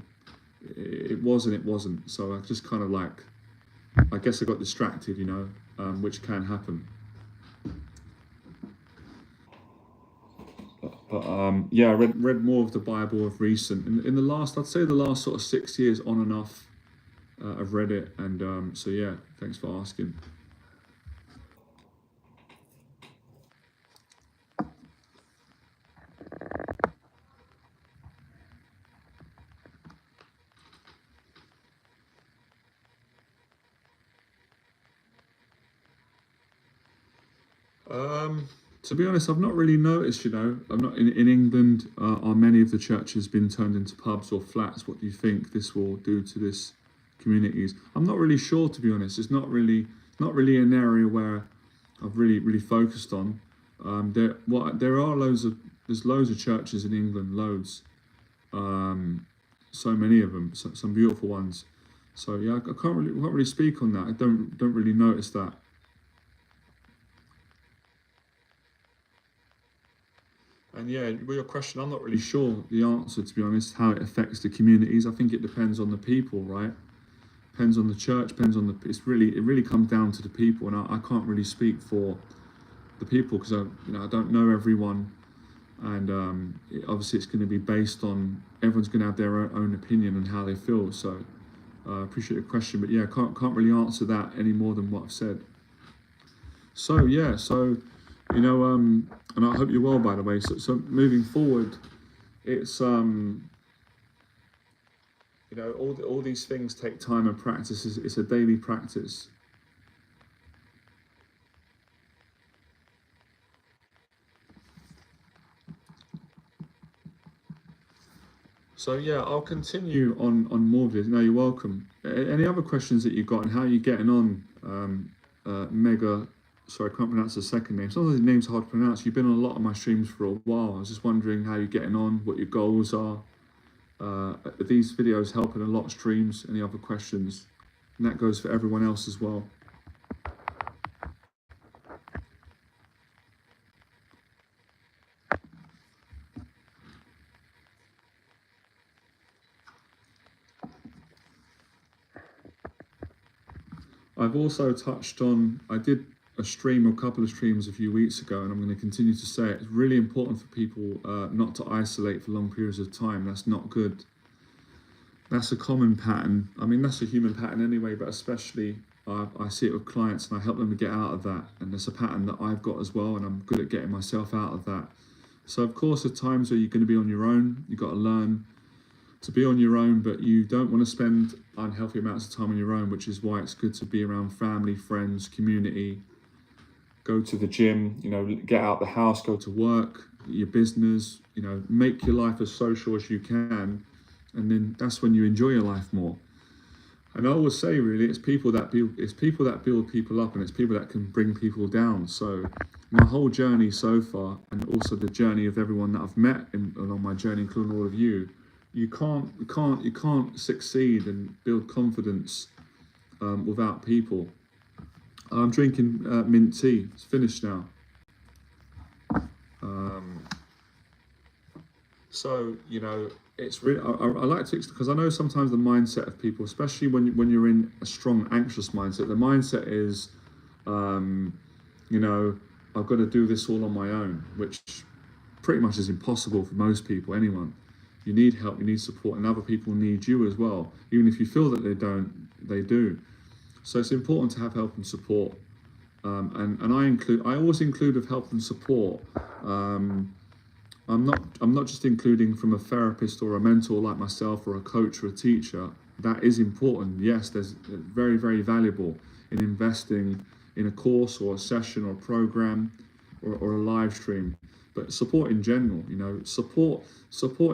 It wasn't. So I just kind of I guess I got distracted, which can happen. But yeah, I read more of the Bible of recent. In the last, I'd say the last sort of 6 years on and off, I've read it. And so yeah, thanks for asking. To be honest, I've not really noticed, I'm not in England. Are many of the churches been turned into pubs or flats? What do you think this will do to this communities? I'm not really sure, to be honest. It's not really an area where I've really focused on. There's loads of churches in England, loads. So many of them, some beautiful ones. So yeah, I can't really speak on that. I don't really notice that. And yeah, with your question, I'm not really sure the answer, to be honest, how it affects the communities. I think it depends on the people, right? Depends on the church, depends on it really comes down to the people, and I can't really speak for the people because I don't know everyone, and obviously it's going to be based on, everyone's going to have their own opinion on how they feel. So I appreciate the question, but yeah, can't really answer that any more than what I've said. So yeah, so and I hope you're well, by the way. So moving forward, it's all these things take time and practice. It's a daily practice. So yeah, I'll continue on more of this. No, you're welcome. Any other questions that you got, and how you getting on? Mega, sorry, I can't pronounce the second name. Some of the names are hard to pronounce. You've been on a lot of my streams for a while. I was just wondering how you're getting on, what your goals are. Are these videos helping a lot of streams? Any other questions? And that goes for everyone else as well. I've also touched on, I did a stream or a couple of streams a few weeks ago, and I'm going to continue to say it. It's really important for people not to isolate for long periods of time. That's not good. That's a common pattern. I mean, that's a human pattern anyway, but especially I see it with clients and I help them to get out of that. And it's a pattern that I've got as well, and I'm good at getting myself out of that. So, of course, at times where you're going to be on your own, you've got to learn to be on your own, but you don't want to spend unhealthy amounts of time on your own, which is why it's good to be around family, friends, community, go to the gym, get out the house, go to work, your business, make your life as social as you can. And then that's when you enjoy your life more. And I always say, really, it's people that build people up, and it's people that can bring people down. So my whole journey so far, and also the journey of everyone that I've met along my journey, including all of you, you can't succeed and build confidence without people. I'm drinking mint tea. It's finished now. Um, so it's really I like to, because I know sometimes the mindset of people, especially when you're in a strong anxious mindset, the mindset is, um, you know, I've got to do this all on my own, which pretty much is impossible for most people, anyone. You need help, you need support, and other people need you as well. Even if you feel that they don't, they do. So it's important to have help and support. And I always include of help and support. I'm not just including from a therapist or a mentor like myself or a coach or a teacher. That is important. Yes, there's very, very valuable in investing in a course or a session or a program or a live stream. But support in general, support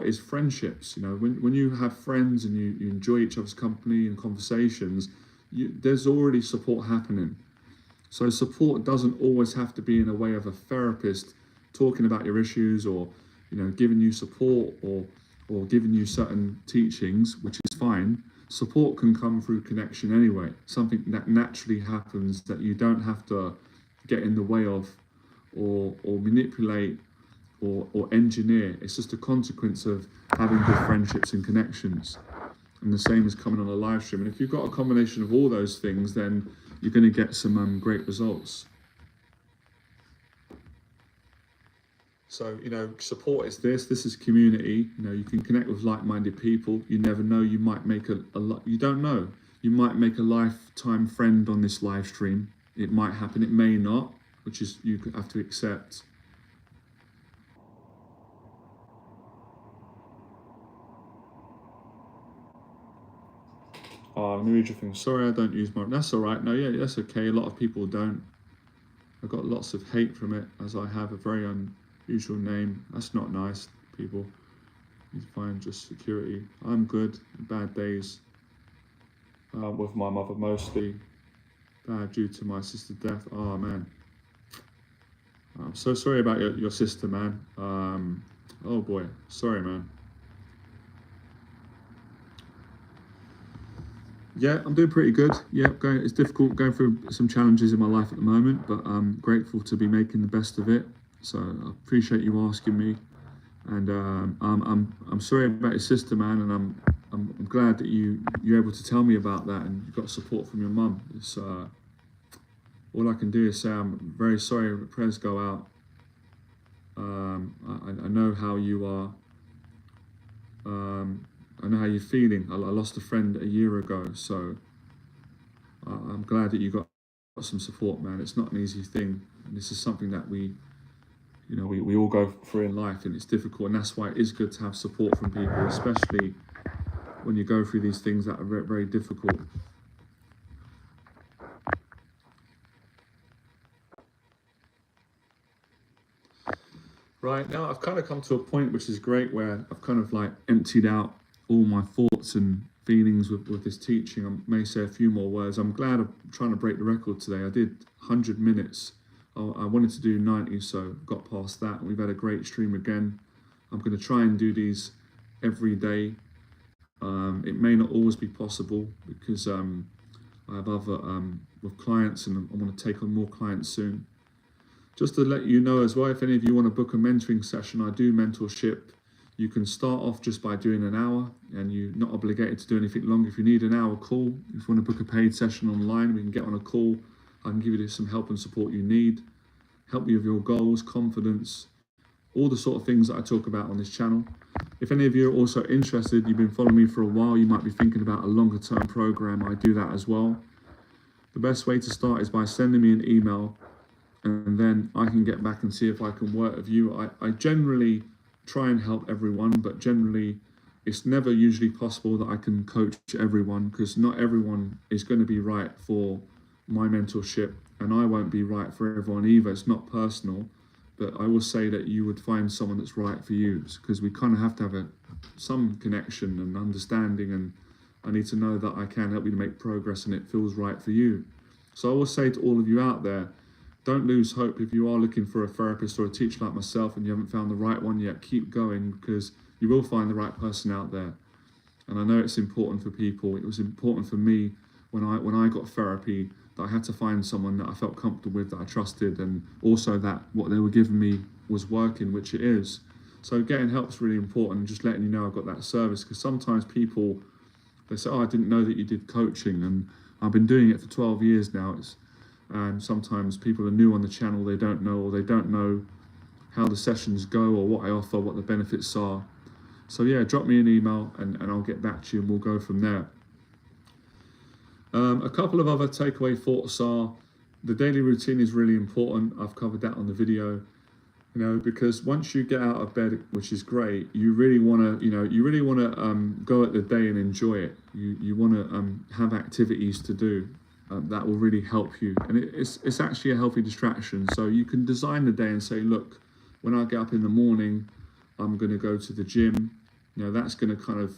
is friendships. When you have friends and you enjoy each other's company and conversations, there's already support happening. So support doesn't always have to be in a way of a therapist talking about your issues, or giving you support, or giving you certain teachings, which is fine. Support can come through connection anyway, something that naturally happens that you don't have to get in the way of, or manipulate, or engineer. It's just a consequence of having good friendships and connections. And the same as coming on a live stream. And if you've got a combination of all those things, then you're going to get some great results. So, support is this. This is community. You can connect with like-minded people. You never know. You might make you don't know. You might make a lifetime friend on this live stream. It might happen. It may not, which is you have to accept. Oh, let me read your thing. Sorry, I don't use my. That's all right. No, yeah, that's okay. A lot of people don't. I got lots of hate from it, as I have a very unusual name. That's not nice, people. You find just security. I'm good. Bad days with my mother mostly. Bad due to my sister's death. Oh man. I'm so sorry about your sister, man. Oh boy. Sorry, man. Yeah, I'm doing pretty good. Yeah, it's difficult going through some challenges in my life at the moment, but I'm grateful to be making the best of it. So I appreciate you asking me, and I'm sorry about your sister, man, and I'm glad that you're able to tell me about that, and you got support from your mum. It's all I can do is say I'm very sorry. Prayers go out. I know how you are. I know how you're feeling. I lost a friend a year ago, so I'm glad that you got some support, man. It's not an easy thing. And this is something that we all go through in life, and it's difficult. And that's why it is good to have support from people, especially when you go through these things that are very, very difficult. Right, now I've kind of come to a point which is great, where I've kind of like emptied out all my thoughts and feelings with this teaching. I may say a few more words. I'm glad I'm trying to break the record today. I did 100 minutes. I wanted to do 90, so got past that. We've had a great stream again. I'm going to try and do these every day. It may not always be possible because I have other with clients, and I want to take on more clients soon. Just to let you know as well, if any of you want to book a mentoring session, I do mentorship. You can start off just by doing an hour, and you're not obligated to do anything long. If you need an hour call, if you want to book a paid session online, we can get on a call. I can give you some help and support you need. Help you with your goals, confidence, all the sort of things that I talk about on this channel. If any of you are also interested, you've been following me for a while, you might be thinking about a longer term program, I do that as well. The best way to start is by sending me an email, and then I can get back and see if I can work with you. I generally try and help everyone, but generally it's never usually possible that I can coach everyone, because not everyone is going to be right for my mentorship, and I won't be right for everyone either. It's not personal, but I will say that you would find someone that's right for you, because we kind of have to have some connection and understanding, and I need to know that I can help you to make progress and it feels right for you. So I will say to all of you out there, don't lose hope. If you are looking for a therapist or a teacher like myself and you haven't found the right one yet, keep going, because you will find the right person out there. And I know it's important for people. It was important for me when I got therapy, that I had to find someone that I felt comfortable with, that I trusted, and also that what they were giving me was working, which it is. So getting help is really important, and just letting you know I've got that service, because sometimes people, they say, oh, I didn't know that you did coaching, and I've been doing it for 12 years now. And sometimes people are new on the channel, they don't know how the sessions go or what I offer, what the benefits are. So yeah, drop me an email and I'll get back to you, and we'll go from there. A couple of other takeaway thoughts are, the daily routine is really important. I've covered that on the video, because once you get out of bed, which is great, you really want to, go at the day and enjoy it. You want to have activities to do. That will really help you, and it's actually a healthy distraction. So you can design the day and say, look, when I get up in the morning, I'm going to go to the gym. That's going to kind of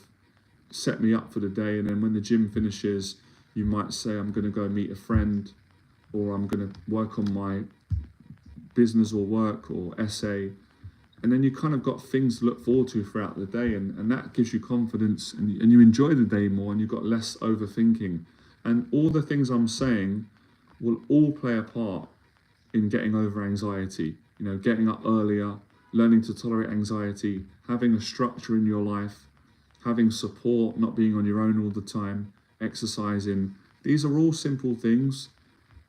set me up for the day. And then when the gym finishes, you might say, I'm going to go meet a friend, or I'm going to work on my business or work or essay. And then you kind of got things to look forward to throughout the day, and that gives you confidence, and you enjoy the day more, and you've got less overthinking. And all the things I'm saying will all play a part in getting over anxiety. Getting up earlier, learning to tolerate anxiety, having a structure in your life, having support, not being on your own all the time, exercising. These are all simple things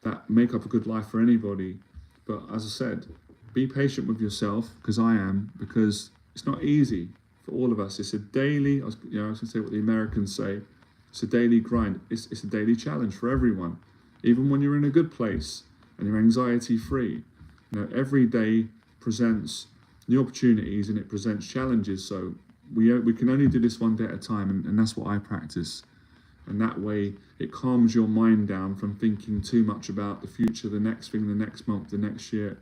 that make up a good life for anybody. But as I said, be patient with yourself, because I am, because it's not easy for all of us. It's a daily, I was going to say what the Americans say, it's a daily grind. It's a daily challenge for everyone. Even when you're in a good place and you're anxiety free, every day presents new opportunities and it presents challenges. So we can only do this one day at a time, and that's what I practice. And that way it calms your mind down from thinking too much about the future, the next thing, the next month, the next year.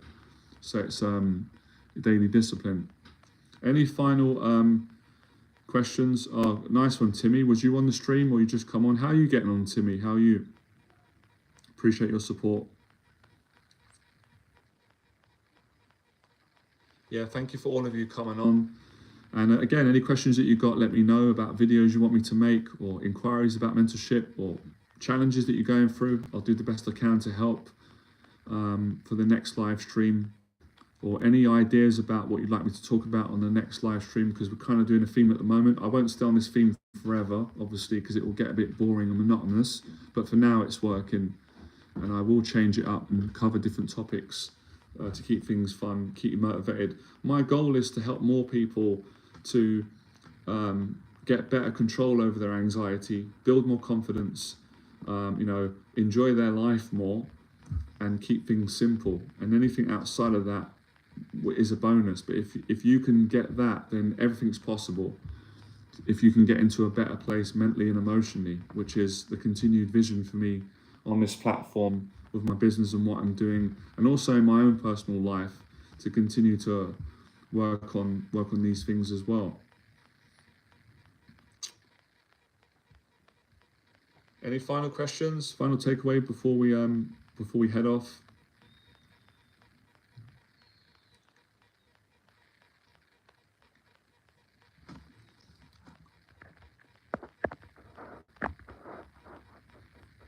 So it's daily discipline. Any final questions? Oh, nice one, Timmy. Was you on the stream or you just come on? How are you getting on, Timmy? How are you? Appreciate your support. Yeah, thank you for all of you coming on. And again, any questions that you got, let me know about videos you want me to make, or inquiries about mentorship, or challenges that you're going through. I'll do the best I can to help for the next live stream, or any ideas about what you'd like me to talk about on the next live stream, because we're kind of doing a theme at the moment. I won't stay on this theme forever, obviously, because it will get a bit boring and monotonous, but for now it's working, and I will change it up and cover different topics to keep things fun, keep you motivated. My goal is to help more people to get better control over their anxiety, build more confidence, enjoy their life more, and keep things simple. And anything outside of that is a bonus. But if you can get that, then everything's possible. If you can get into a better place mentally and emotionally, which is the continued vision for me on this platform with my business and what I'm doing, and also in my own personal life, to continue to work on these things as well. Any final questions? Final takeaway before we head off?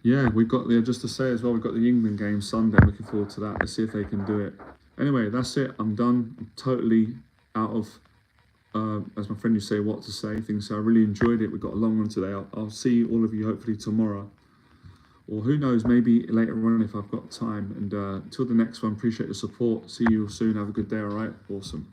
Yeah, we've got just to say as well, we've got the England game Sunday. I'm looking forward to that. Let's see if they can do it. Anyway, that's it. I'm done. I'm totally out of, as my friend used to say, what to say things. So I really enjoyed it. We got a long one today. I'll see all of you hopefully tomorrow. Or who knows, maybe later on if I've got time. And till the next one, appreciate your support. See you soon. Have a good day, all right? Awesome.